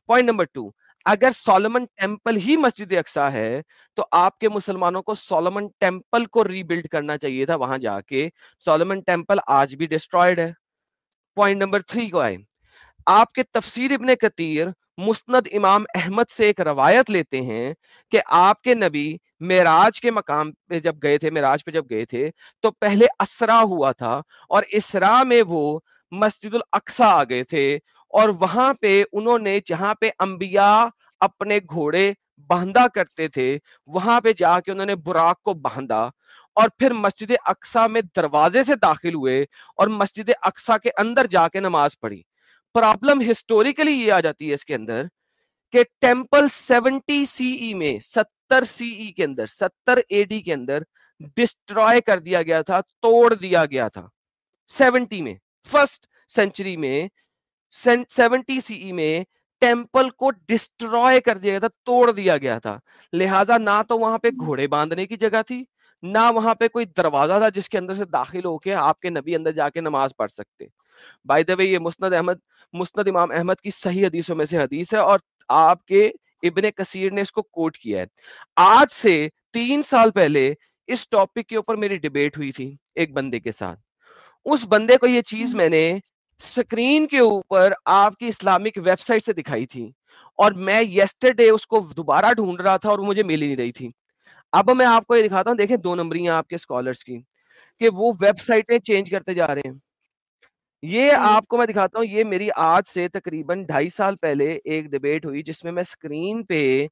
پوائنٹ نمبر 2, اگر سولومن ٹیمپل ہی مسجد اقصی ہے تو آپ کے مسلمانوں کو سولومن ٹیمپل کو ری بلڈ کرنا چاہیے تھا وہاں جا کے. سولومن ٹیمپل آج بھی ڈسٹرائیڈ ہے. پوائنٹ نمبر 3 کو آئے, آپ کے تفسیر ابن کثیر مسند امام احمد سے ایک روایت لیتے ہیں کہ آپ کے نبی معراج کے مقام پہ جب گئے تھے, معراج پہ جب گئے تھے تو پہلے اسرا ہوا تھا, اور اسرا میں وہ مسجد الاقصی آ گئے تھے, اور وہاں پہ انہوں نے جہاں پہ انبیاء اپنے گھوڑے باندھا کرتے تھے وہاں پہ جا کے انہوں نے براق کو باندھا, اور پھر مسجد اقصی میں دروازے سے داخل ہوئے اور مسجد اقصی کے اندر جا کے نماز پڑھی. پرابلم ہسٹوریکلی یہ آ جاتی ہے اس کے اندر کہ ٹیمپل 70 سی ای میں 70 سی ای کے اندر 70 اے ڈی کے اندر ڈسٹرائے کر دیا گیا تھا, توڑ دیا گیا تھا. 70 میں, فرسٹ سینچری میں 70 سی ای میں ٹیمپل کو ڈسٹرائے کر دیا گیا تھا, توڑ دیا گیا تھا. لہٰذا نہ تو وہاں پہ گھوڑے باندھنے کی جگہ تھی, نہ وہاں پہ کوئی دروازہ تھا جس کے اندر سے داخل ہو کے آپ کے نبی اندر جا کے نماز پڑھ سکتے. بائی دا وے یہ مسند امام احمد کی صحیح حدیثوں میں سے حدیث ہے, اور آپ کے ابن کثیر نے اس کو کوٹ کیا ہے. آج سے 3 سال پہلے اس ٹاپک کے اوپر میری ڈیبیٹ ہوئی تھی ایک بندے کے ساتھ. اس بندے کو یہ چیز میں نے سکرین کے اوپر آپ کی اسلامک ویب سائٹ سے دکھائی تھی, اور میں یسٹرڈے اس کو دوبارہ ڈھونڈ رہا تھا اور مجھے مل ہی نہیں رہی تھی. اب میں آپ کو یہ دکھاتا ہوں, دیکھیں 2 نمبریاں آپ کے اسکالرس کی, کہ وہ ویب سائٹیں چینج کرتے جا رہے ہیں. یہ آپ کو میں دکھاتا ہوں, یہ میری آج سے تقریباً 2.5 سال پہلے ایک ڈیبیٹ ہوئی جس میں اسکرین پہ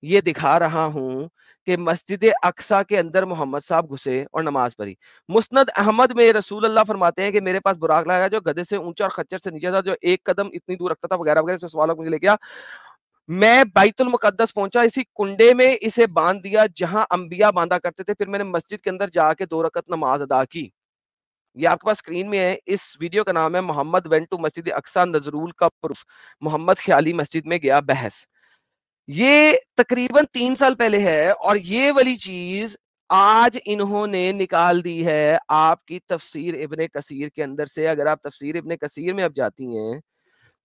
یہ دکھا رہا ہوں کہ مسجد اقصی کے اندر محمد صاحب گھسے اور نماز پڑھی. مسند احمد میں رسول اللہ فرماتے ہیں کہ میرے پاس براق لایا جو گدھے سے اونچا اور خچر سے نیچے تھا, جو ایک قدم اتنی دور رکھتا تھا وغیرہ وغیرہ. اس میں سوالوں کو مجھے لے گیا, میں بیت المقدس پہنچا, اسی کنڈے میں اسے باندھ دیا جہاں انبیاء باندھا کرتے تھے, پھر میں نے مسجد کے اندر جا کے 2 رکعت نماز ادا کی. یہ آپ کے پاس اسکرین میں ہے. اس ویڈیو کا نام ہے محمد وینٹ ٹو مسجد اقصی نظرول کا پروف, محمد خیالی مسجد میں گیا بحث. یہ تقریباً 3 سال پہلے ہے, اور یہ والی چیز آج انہوں نے نکال دی ہے آپ کی تفسیر ابن کثیر کے اندر سے. اگر آپ تفسیر ابن کثیر میں اب جاتی ہیں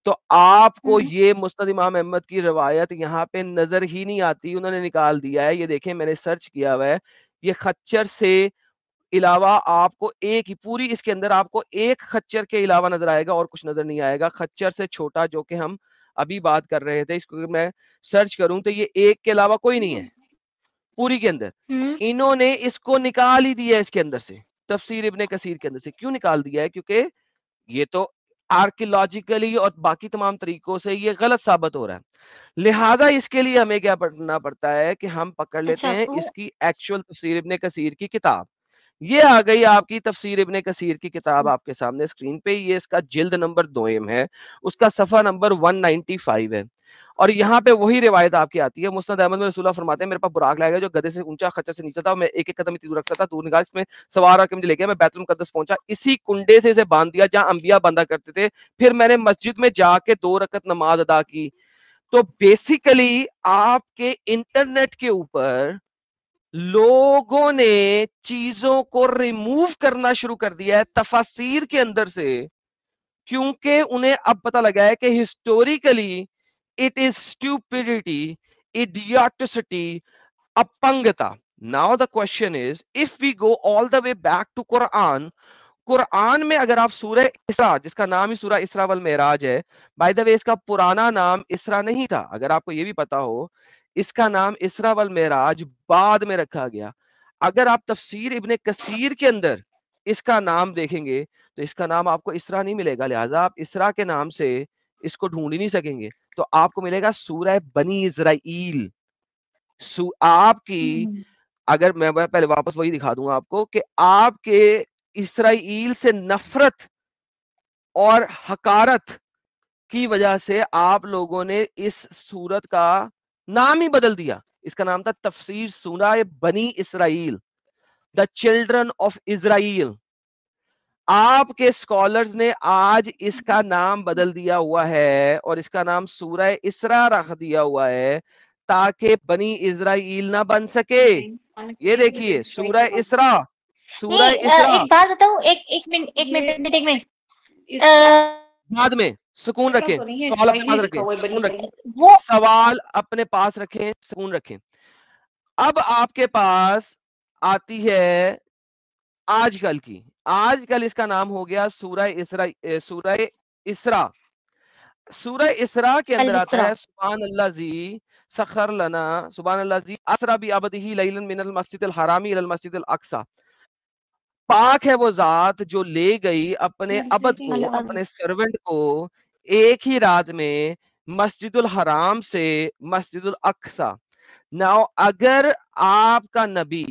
تو آپ کو یہ مسند امام احمد کی روایت یہاں پہ نظر ہی نہیں آتی, انہوں نے نکال دیا ہے. یہ دیکھیں میں نے سرچ کیا ہوا ہے, یہ خچر سے علاوہ آپ کو ایک ہی پوری اس کے اندر آپ کو ایک خچر کے علاوہ نظر آئے گا اور کچھ نظر نہیں آئے گا. خچر سے چھوٹا جو کہ ہم ابھی بات کر رہے تھے, اس کو میں سرچ کروں تو یہ ایک کے علاوہ کوئی نہیں ہے پوری کے اندر. انہوں نے اس کو نکال ہی دیا ہے اس کے اندر سے, تفسیر ابن کثیر کے اندر سے. کیوں نکال دیا ہے؟ کیونکہ یہ تو آرکیولوجیکلی اور باقی تمام طریقوں سے یہ غلط ثابت ہو رہا ہے. لہذا اس کے لیے ہمیں کیا پڑھنا پڑتا ہے کہ ہم پکڑ لیتے ہیں اس کی ایکچوئل تفسیر ابن کثیر کی کتاب. یہ آ گئی آپ کی تفسیر ابن کثیر کی کتاب آپ کے سامنے اسکرین پہ. یہ اس کا جلد نمبر 2 ہے, اس کا صفحہ نمبر 195 ہے, اور یہاں پہ وہی روایت آپ کی آتی ہے. مسند احمد میں رسول اللہ فرماتے ہیں میرے پاس براق لائے گا جو گدھے سے اونچا خچر سے نیچے تھا, میں ایک ایک قدم اتنی دور رکھتا تھا, دور نگاہ اس میں سوار آ کے مجھے لے گیا, میں بیت المقدس پہنچا, اسی کنڈے سے اسے باندھ دیا جہاں انبیاء باندھا کرتے تھے, پھر میں نے مسجد میں جا کے 2 رکعت نماز ادا کی. تو بیسیکلی آپ کے انٹرنیٹ کے اوپر لوگوں نے چیزوں کو ریموو کرنا شروع کر دیا ہے تفاسیر کے اندر سے, کیونکہ انہیں اب پتہ لگا ہے کہ historically it is stupidity, idioticity, اپنگتا. Now the question is, if we go all the way back to Quran, قرآن میں اگر آپ سورہ اسراء, جس کا نام ہی سورہ اسراء والمعراج ہے, بائی دا وے اس کا پرانا نام اسراء نہیں تھا, اگر آپ کو یہ بھی پتا ہو, اس کا نام اسراء والمعراج بعد میں رکھا گیا. اگر آپ تفسیر ابن کثیر کے اندر اس کا نام دیکھیں گے تو اس کا نام آپ کو اسراء نہیں ملے گا, لہٰذا آپ اسراء کے نام سے اس کو ڈھونڈ ہی نہیں سکیں گے. تو آپ کو ملے گا سورہ بنی اسرائیل. آپ کی اگر میں پہلے واپس وہی دکھا دوں آپ کو کہ آپ کے اسرائیل سے نفرت اور حقارت کی وجہ سے آپ لوگوں نے اس سورت کا نام ہی بدل دیا. اس کا نام تھا تفسیر سورہ بنی اسرائیل, دا چلڈرن آف اسرائیل. آپ کے اسکالرز نے آج اس کا نام بدل دیا ہوا ہے اور اس کا نام سورہ اسراء رکھ دیا ہوا ہے تاکہ بنی اسرائیل نہ بن سکے. یہ دیکھیے سورہ اسراء, سورہ اسراء. ایک بات بتاؤں, ایک منٹ بعد میں سکون رکھیں, سوال اپنے پاس رکھیں, سکون رکھیں, وہ سوال اپنے پاس رکھیں, سکون رکھیں. اب آپ کے پاس آتی ہے آج کل کی, آج کل اس کا نام ہو گیا سورہ اسراء. سورہ اسراء, سورہ اسراء کے اندر آتا ہے سبحان اللہ زی سخر لنا, سبحان اللہ زی اسرا بعبدہ لیلا من المسجد الحرام الی المسجد الاقصی. پاک ہے وہ ذات جو لے گئی اپنے عبد کو, اپنے سرونٹ کو ایک ہی رات میں مسجد الحرام سے مسجد الاقصی. ناؤ اگر آپ کا نبی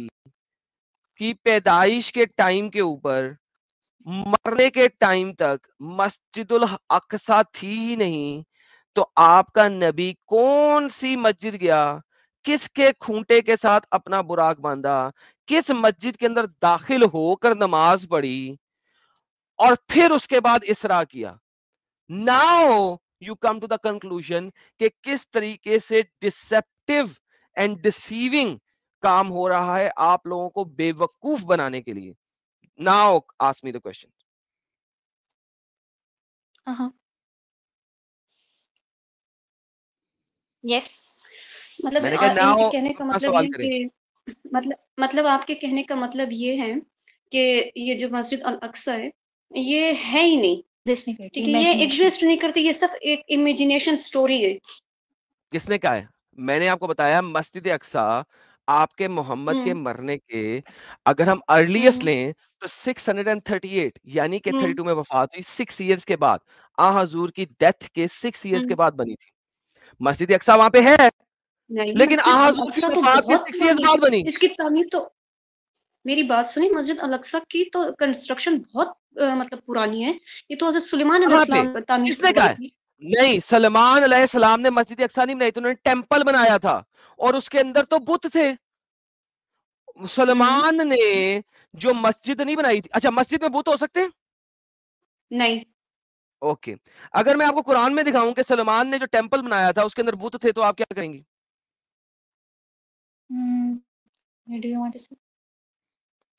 کی پیدائش کے ٹائم کے اوپر مرنے کے ٹائم تک مسجد الاقصی تھی ہی نہیں, تو آپ کا نبی کون سی مسجد گیا, کس کے کھونٹے کے ساتھ اپنا براق باندھا, کس مسجد کے اندر داخل ہو کر نماز پڑھی, اور پھر اس کے بعد اسراء کیا. Now you come to the conclusion کہ کس طریقے سے deceptive and deceiving کام ہو رہا ہے آپ لوگوں کو بے وقوف بنانے کے لیے. Now ask me the question. یس, مطلب میں نے کہا ان کے now کہنے کا اپنا مطلب سوال یہ کریں. کہ مطلب آپ کے کہنے کا مطلب یہ ہے کہ یہ جو مسجد الاقصی ہے یہ ہے ہی نہیں, ٹھیک ہے, یہ ایگزسٹ نہیں کرتی, یہ صرف ایک امیجینیشن سٹوری ہے. کس نے کہا ہے؟ میں نے آپ کو بتایا مسجد اقصی آپ کے محمد کے مرنے کے اگر ہم ارلیسٹ لیں تو 638 یعنی کہ 32 میں وفات ہوئی, 6 ایئرز کے بعد, حضور کی ڈیتھ کے 6 ایئرز کے بعد بنی تھی. مسجد اقصی وہاں پہ ہے, نہیں، لیکن مسجد حضور الاقصی کی تو وفات کے بہت 6 ایئرز پرانی بعد بنی. اس کی تعمیر تو میری بات سنیں، مسجد الاقصی کی تو کنسٹرکشن بہت مطلب پرانی ہے. یہ تو حضرت سلیمان علیہ کہاں پہ؟ السلام تعمیر کس نے کہا کروائی ہے؟ تھی. نہیں، سلمان علیہ السلام نے مسجد اقصی نہیں بنائی تھی، انہوں نے ٹیمپل بنایا تھا اور اس کے اندر تو بت تھے. سلمان نے جو مسجد نہیں بنائی تھی. اچھا، مسجد میں بت ہو سکتے ہیں؟ نہیں، اوکے. اگر میں آپ کو قرآن میں دکھاؤں کہ سلمان نے جو ٹیمپل بنایا تھا اس کے اندر بت تھے تو آپ کیا کہیں گی؟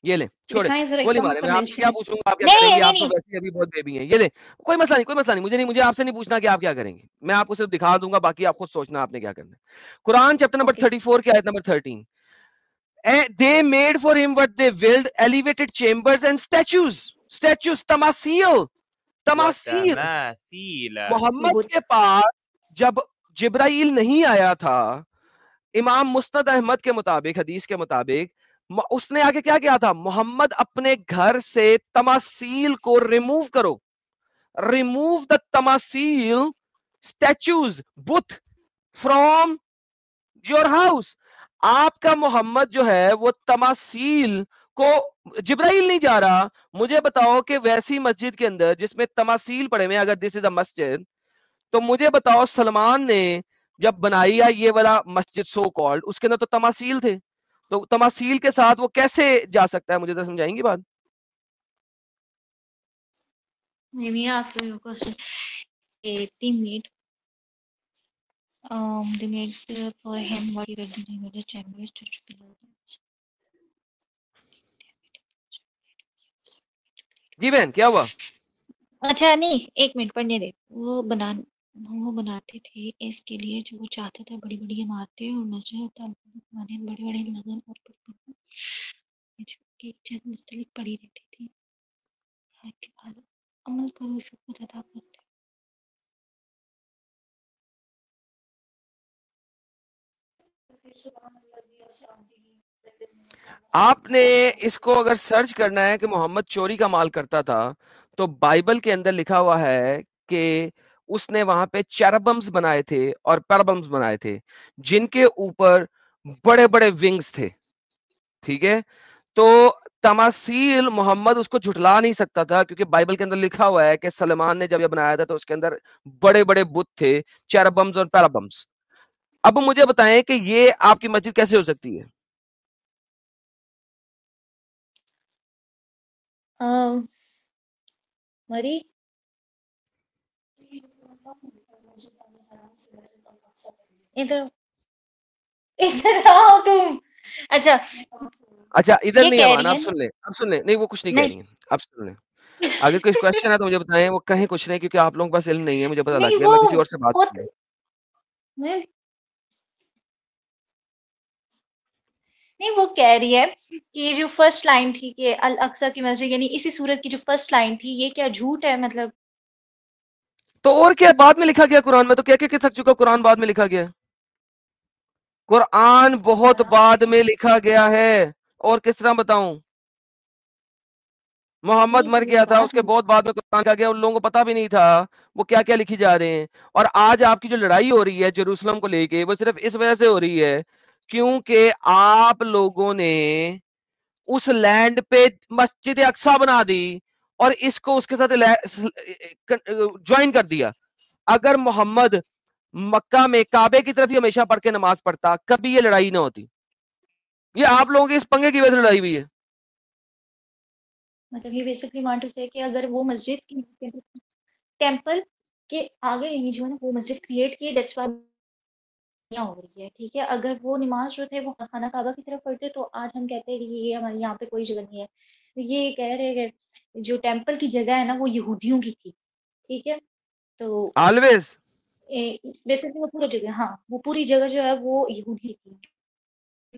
یہ لیں، چھوڑے دکھائیں ذرا، گولی ایک دم مارے. میں آپ سے کیا کنونشنل. پوچھوں گا، آپ کیا کریں نہیں گی؟ نہیں آپ تو نہیں ویسے ہی ابھی بہت بیبی ہیں. یہ لیں، کوئی مسئلہ نہیں، کوئی مسئلہ نہیں. مجھے آپ سے نہیں پوچھنا کہ آپ کیا کریں گے. میں آپ کو صرف دکھا دوں گا، باقی آپ خود سوچنا آپ نے کیا کرنا ہے. قرآن چیپٹر نمبر اوکے 34 کی آیت number 13. They made for him what they willed, elevated chambers and statues. Statues, تماثیل. تماثیل. وتماثيل. محمد بت کے پاس جب جبرائیل نہیں آیا تھا، امام مسند احمد کے مطابق، حدیث کے مطابق، اس نے آگے کیا کیا تھا؟ محمد اپنے گھر سے تماثیل کو ریموو کرو. ریموو دا تماثیل، اسٹیچوز، بت فرام یور ہاؤس. آپ کا محمد جو ہے وہ تماثیل کو، جبرائیل نہیں جا رہا. مجھے بتاؤ کہ ویسی مسجد کے اندر جس میں تماثیل پڑے ہوئے، اگر دس از اے مسجد، تو مجھے بتاؤ سلمان نے جب بنائی ہے یہ والا مسجد سو کالڈ، اس کے اندر تو تماثیل تھے. تو تماثیل کے ساتھ وہ کیسے جا سکتا ہے؟ مجھے ذرا سمجھائیں گی بات. Let me ask you a question. They made for him what he read in the chambers to below. جی بہن کیا ہوا؟ اچھا نہیں، ایک منٹ پڑھنے دے. وہ بناتے تھے اس کے لیے جو وہ چاہتا تھا، بڑی بڑی عمارتیں اور مسجد بڑے بڑے لگن اور ایک جگہ مستلق پڑی رہتی تھی. عمل کرو، شکر ادا کرتے. آپ نے اس کو اگر سرچ کرنا ہے کہ محمد چوری کا مال کرتا تھا، تو بائبل کے اندر لکھا ہوا ہے کہ اس نے وہاں پہ چیربمز بنائے تھے اور پیربمز بنائے تھے جن کے اوپر بڑے بڑے ونگز تھے. ٹھیک ہے، تو تماثیل محمد اس کو جھٹلا نہیں سکتا تھا، کیونکہ بائبل کے اندر لکھا ہوا ہے کہ سلمان نے جب یہ بنایا تھا تو اس کے اندر بڑے بڑے بت تھے، چیربمز اور پیربمز. اب مجھے بتائیں کہ یہ آپ کی مسجد کیسے ہو سکتی ہے؟ مری ادھر آؤ تم. اچھا، اچھا ادھر یہ نہیں ہے کہہ مان، رہی ہے آپ سن لیں، آپ سن لیں. نہیں وہ کچھ نہیں کہہ نہیں رہی ہیں، آپ سن لیں. اگر کوئی کوشچن ہے تو مجھے بتائیں، وہ کہیں کچھ نہیں، کیونکہ آپ لوگوں کے پاس علم نہیں ہے، مجھے پتا لگ نہیں گیا. وہ میں کسی اور سے بات خود کروں. نہیں، وہ کہہ رہی ہے کہ یہ جو فرسٹ لائن تھی کہ الاقصی کی مسجد، یعنی اسی صورت کی جو فرسٹ لائن تھی، یہ کیا جھوٹ ہے؟ مطلب تو اور کیا بعد میں لکھا گیا قرآن میں؟ تو کیا کہہ سک چکا قرآن بعد میں لکھا گیا؟ قرآن بہت بعد میں لکھا گیا ہے. اور کس طرح بتاؤں؟ محمد نہیں مر وہ گیا تھا، اس بات کے بہت بعد میں قرآن کہا گیا. ان لوگوں کو پتا بھی نہیں تھا وہ کیا کیا لکھی جا رہے ہیں. اور آج آپ کی جو لڑائی ہو رہی ہے جیروسلم کو لے کے، وہ صرف اس وجہ سے ہو رہی ہے کیونکہ آپ لوگوں نے اس لینڈ پہ مسجد اقصی بنا دی اور اس کو اس کے ساتھ جوائن کر دیا. اگر محمد مکہ میں کعبے کی طرف ہی ہمیشہ پڑھ کے نماز پڑھتا، کبھی یہ لڑائی نہ ہوتی. یہ آپ لوگوں کے اس پنگے کی وجہ سے لڑائی ہوئی ہے. مطلب یہ بیسکلی وانٹ ٹو سے کہ اگر وہ مسجد کی ٹیمپل کے آگے یعنی جو ہے نا وہ مسجد کریٹ کی، دیٹس وائی ہو رہی ہے. ٹھیک ہے، اگر وہ نماز جو تھے وہ خانہ کعبہ کی طرف پڑھتے تو آج ہم کہتے ہیں کہ یہ ہمارے یہاں پہ کوئی جگہ نہیں ہے. یہ کہہ رہے کہ جو ٹیمپل کی جگہ ہے نا وہ یہودیوں کی تھی. ٹھیک ہے، تو آلویز بیسکلی وہ پوری جگہ، ہاں وہ پوری جگہ جو ہے وہ یہودی تھی.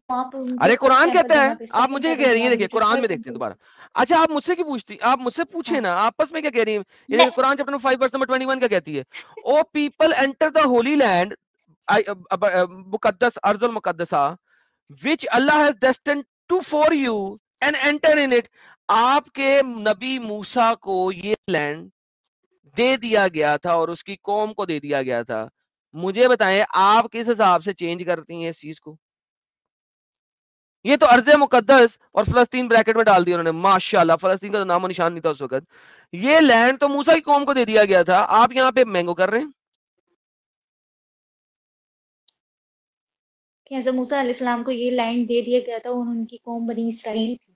وہاں پہ ان کے ارے فرسٹ قرآن ٹیمپل کہتا ہے، بنا، پھر آپ سیکنڈ مجھے کیا ٹیمپل کہہ رہی ہیں؟ بنا، دیکھیں جو قرآن تھرڈ میں دیکھتے ہیں ٹیمپل. دوبارہ. اچھا آپ مجھ سے کیوں پوچھتی؟ آپ مجھ سے پوچھیں ہاں نا، آپس میں کیا کہہ رہی ہیں؟ یہ میں دیکھیں قرآن چیپٹر 5 ورس نمبر 21 کیا کہتی ہے؟ O people enter the holy land, مقدس ارض المقدسہ which Allah has destined to for you and enter in it. آپ کے نبی موسیٰ کو یہ لینڈ دے دیا گیا تھا اور اس کی قوم کو دے دیا گیا تھا. مجھے بتائیں آپ کس حساب سے چینج کرتی ہیں اس چیز کو؟ یہ تو ارض مقدس اور فلسطین بریکٹ میں ڈال دیا انہوں نے، ماشاءاللہ فلسطین کا تو نام و نشان نہیں تھا اس وقت. یہ لینڈ تو موسیٰ کی قوم کو دے دیا گیا تھا، آپ یہاں پہ مینگو کر رہے ہیں. کہ حضرت موسیٰ علیہ السلام کو یہ لینڈ دے دیا گیا تھا، ان کی قوم بنی اسرائیل تھی،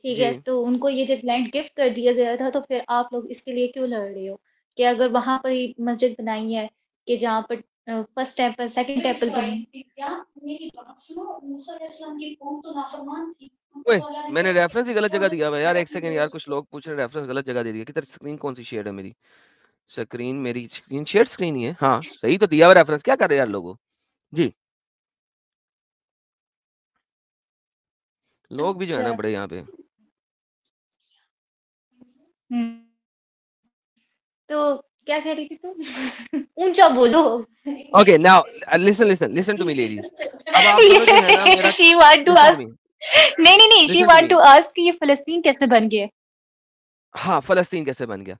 ٹھیک ہے، جی تو ان کو یہ جب لینڈ گفٹ کر دیا گیا تھا، تو پھر آپ لوگ اس کے لیے کیوں لڑ رہے ہو کہ اگر وہاں پر ہی مسجد بنائی ہے کہ جہاں پر فرسٹ ٹیمپل سیکنڈ ٹیمپل بنی. میری بات سنو، موسیٰ علیہ السلام کی قوم تو نافرمان تھی. اوئے میں نے ریفرنس ہی غلط جگہ دیا ہوا ہے یار. ایک سیکنڈ یار، کچھ لوگ پوچھ رہے ہیں ریفرنس غلط جگہ دے دیا. کدھر اسکرین کون سی شیئر ہے میری؟ اسکرین میری اسکرین شیئر اسکرین ہی ہے. ہاں صحیح تو دیا ہوا ریفرنس. کیا کر رہے ہیں یار لوگوں؟ جی لوگ بھی جو ہے نا بڑے یہاں پہ. تو کیا کہہ رہی تھی تم؟ اونچا بولو. Okay now listen to me ladies. اب آپ دونوں جو ہے نا میرا She want to listen to ask. me نہیں she listen to want me. to ask کہ یہ فلسطین کیسے بن گیا؟ ہاں فلسطین کیسے بن گیا.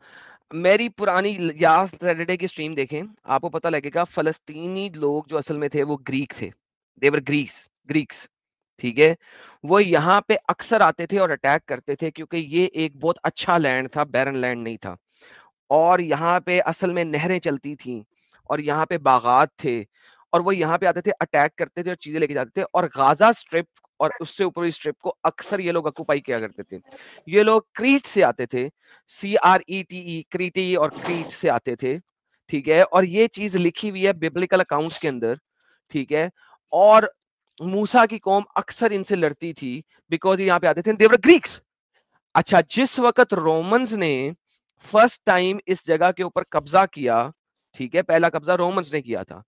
میری پرانی لاسٹ سیٹرڈے کی سٹریم دیکھیں، آپ کو پتہ لگے گا فلسطینی لوگ جو اصل میں تھے وہ گریک تھے. دیور گریکس ٹھیک ہے. وہ یہاں پہ اکثر آتے تھے اور اٹیک کرتے تھے کیونکہ یہ ایک بہت اچھا لینڈ تھا، بیرن لینڈ نہیں تھا. اور یہاں پہ اصل میں نہریں چلتی تھیں اور یہاں پہ باغات تھے اور وہ یہاں پہ آتے تھے، اٹیک کرتے تھے اور چیزیں لے کے جاتے تھے. اور غازہ اسٹرپ اور اس سے اوپر اسٹرپ کو اکثر یہ لوگ اکوپائی کیا کرتے تھے. یہ لوگ کریٹ سے آتے تھے، CRETE کریٹی اور کریٹ سے آتے تھے ٹھیک ہے. اور یہ چیز لکھی ہوئی ہے بیبلیکل اکاؤنٹس کے اندر ٹھیک ہے. اور موسیٰ کی قوم اکثر ان سے لڑتی تھی بیکاز یہاں پہ آتے تھے دیور گریکس. اچھا جس وقت رومنز نے فرسٹ ٹائم اس جگہ کے اوپر قبضہ کیا ٹھیک ہے، پہلا قبضہ رومنز نے کیا تھا.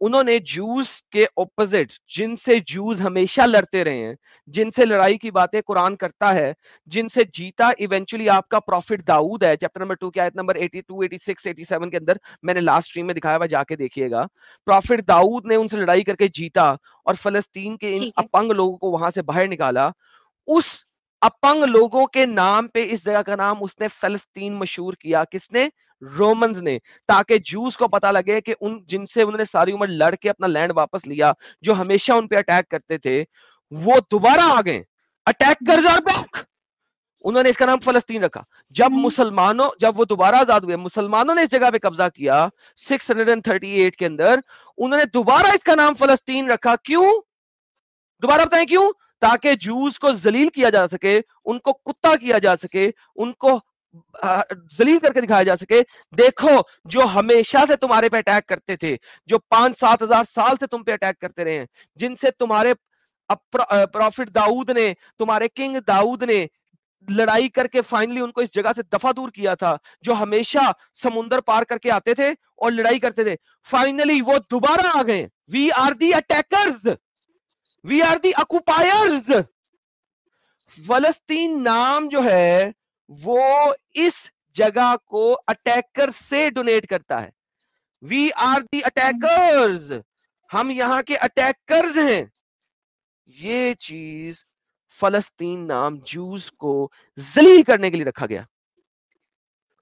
انہوں نے جوز کے اپوزٹ، جن سے جوز ہمیشہ لڑتے رہے ہیں، جن سے لڑائی کی باتیں قرآن کرتا ہے، جن سے جیتا ایونچولی آپ کا پروفٹ داؤد ہے. چیپٹر نمبر 2 کی آیت نمبر 82 86 87 کے اندر میں نے لاسٹ سٹریم میں دکھایا ہوا، جا کے دیکھیے گا. پروفٹ داؤد نے ان سے لڑائی کر کے جیتا اور فلسطین کے ان ٹھیک ہے. اپنگ لوگوں کو وہاں سے باہر نکالا. اس اپنگ لوگوں کے نام پہ اس جگہ کا نام اس نے فلسطین مشہور کیا. کس نے؟ رومنز نے. تاکہ جوز کو پتا لگے کہ ان جن سے انہوں نے ساری عمر لڑ کے اپنا لینڈ واپس لیا، جو ہمیشہ ان پہ اٹیک کرتے تھے، وہ دوبارہ آ گئے. Attackers are back. انہوں نے اس کا نام فلسطین رکھا. جب وہ دوبارہ آزاد ہوئے، مسلمانوں نے اس جگہ پہ قبضہ کیا 638 کے اندر، انہوں نے دوبارہ اس کا نام فلسطین رکھا. کیوں؟ دوبارہ بتائیں کیوں؟ تاکہ جوز کو ذلیل کیا جا سکے، ان کو کتا کیا جا سکے، ان کو ذلیل کر کے دکھایا جا سکے. دیکھو جو ہمیشہ سے تمہارے پہ اٹیک کرتے تھے، جو 5-7 ہزار سال سے تم پہ اٹیک کرتے رہے ہیں، جن سے تمہارے پروفٹ داؤد نے، تمہارے کنگ داؤد نے لڑائی کر کے فائنلی ان کو اس جگہ سے دفع دور کیا تھا، جو ہمیشہ سمندر پار کر کے آتے تھے اور لڑائی کرتے تھے، فائنلی وہ دوبارہ آ گئے. We are the attackers, we are the occupiers. فلسطین نام جو ہے وہ اس جگہ کو اٹیکر سے ڈونیٹ کرتا ہے. وی آر دی اٹیکرز، ہم یہاں کے اٹیکرز ہیں. یہ چیز فلسطین نام جوز کو ذلیل کرنے کے لیے رکھا گیا.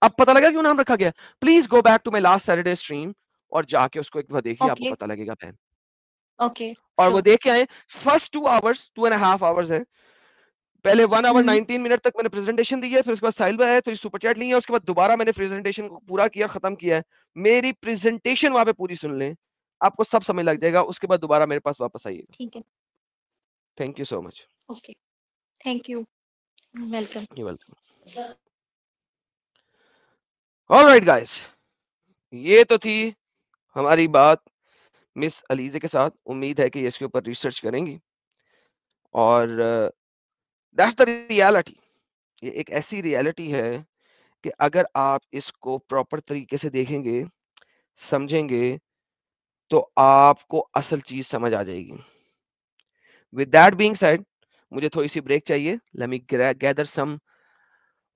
اب پتہ لگا کیوں نام رکھا گیا؟ Please go back to my last Saturday stream اور جا کے اس کو ایک دفعہ دیکھیے، آپ کو اوکے پتہ لگے گا بہن. اوکے اور وہ شور. دیکھ کے آئے. فرسٹ 2 آورز 2.5 آورز ہے. پہلے 1 آور 19 منٹ تک میں نے پریزنٹیشن دی ہے، پھر اس کے بعد ساحل بھائی آئے، پھر سپر چیٹ لی ہے، اس کے بعد دوبارہ میں نے پریزنٹیشن کو پورا کیا، ختم کیا ہے. میری پریزنٹیشن وہاں پہ پوری سن لیں، آپ کو سب سمجھ لگ جائے گا. اس کے بعد دوبارہ میرے پاس واپس آئیے گا. ٹھیک ہے. Thank you so much. Okay thank you, welcome. You welcome. All right guys, یہ تو تھی ہماری بات مس علیزہ کے ساتھ. امید ہے کہ یہ اس کے اوپر ریسرچ کریں گی اور دیٹس دی ریالٹی. یہ ایک ایسی ریالٹی ہے کہ اگر آپ اس کو پراپر طریقے سے دیکھیں گے، سمجھیں گے، تو آپ کو اصل چیز سمجھ آ جائے گی. With that being said, مجھے تھوڑی سی بریک چاہیے. Let me gather some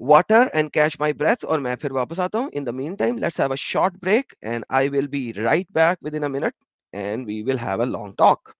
water and catch my breath اور میں پھر واپس آتا ہوں. In the meantime, let's have a short break and I will be right back within a minute and we will have a long talk.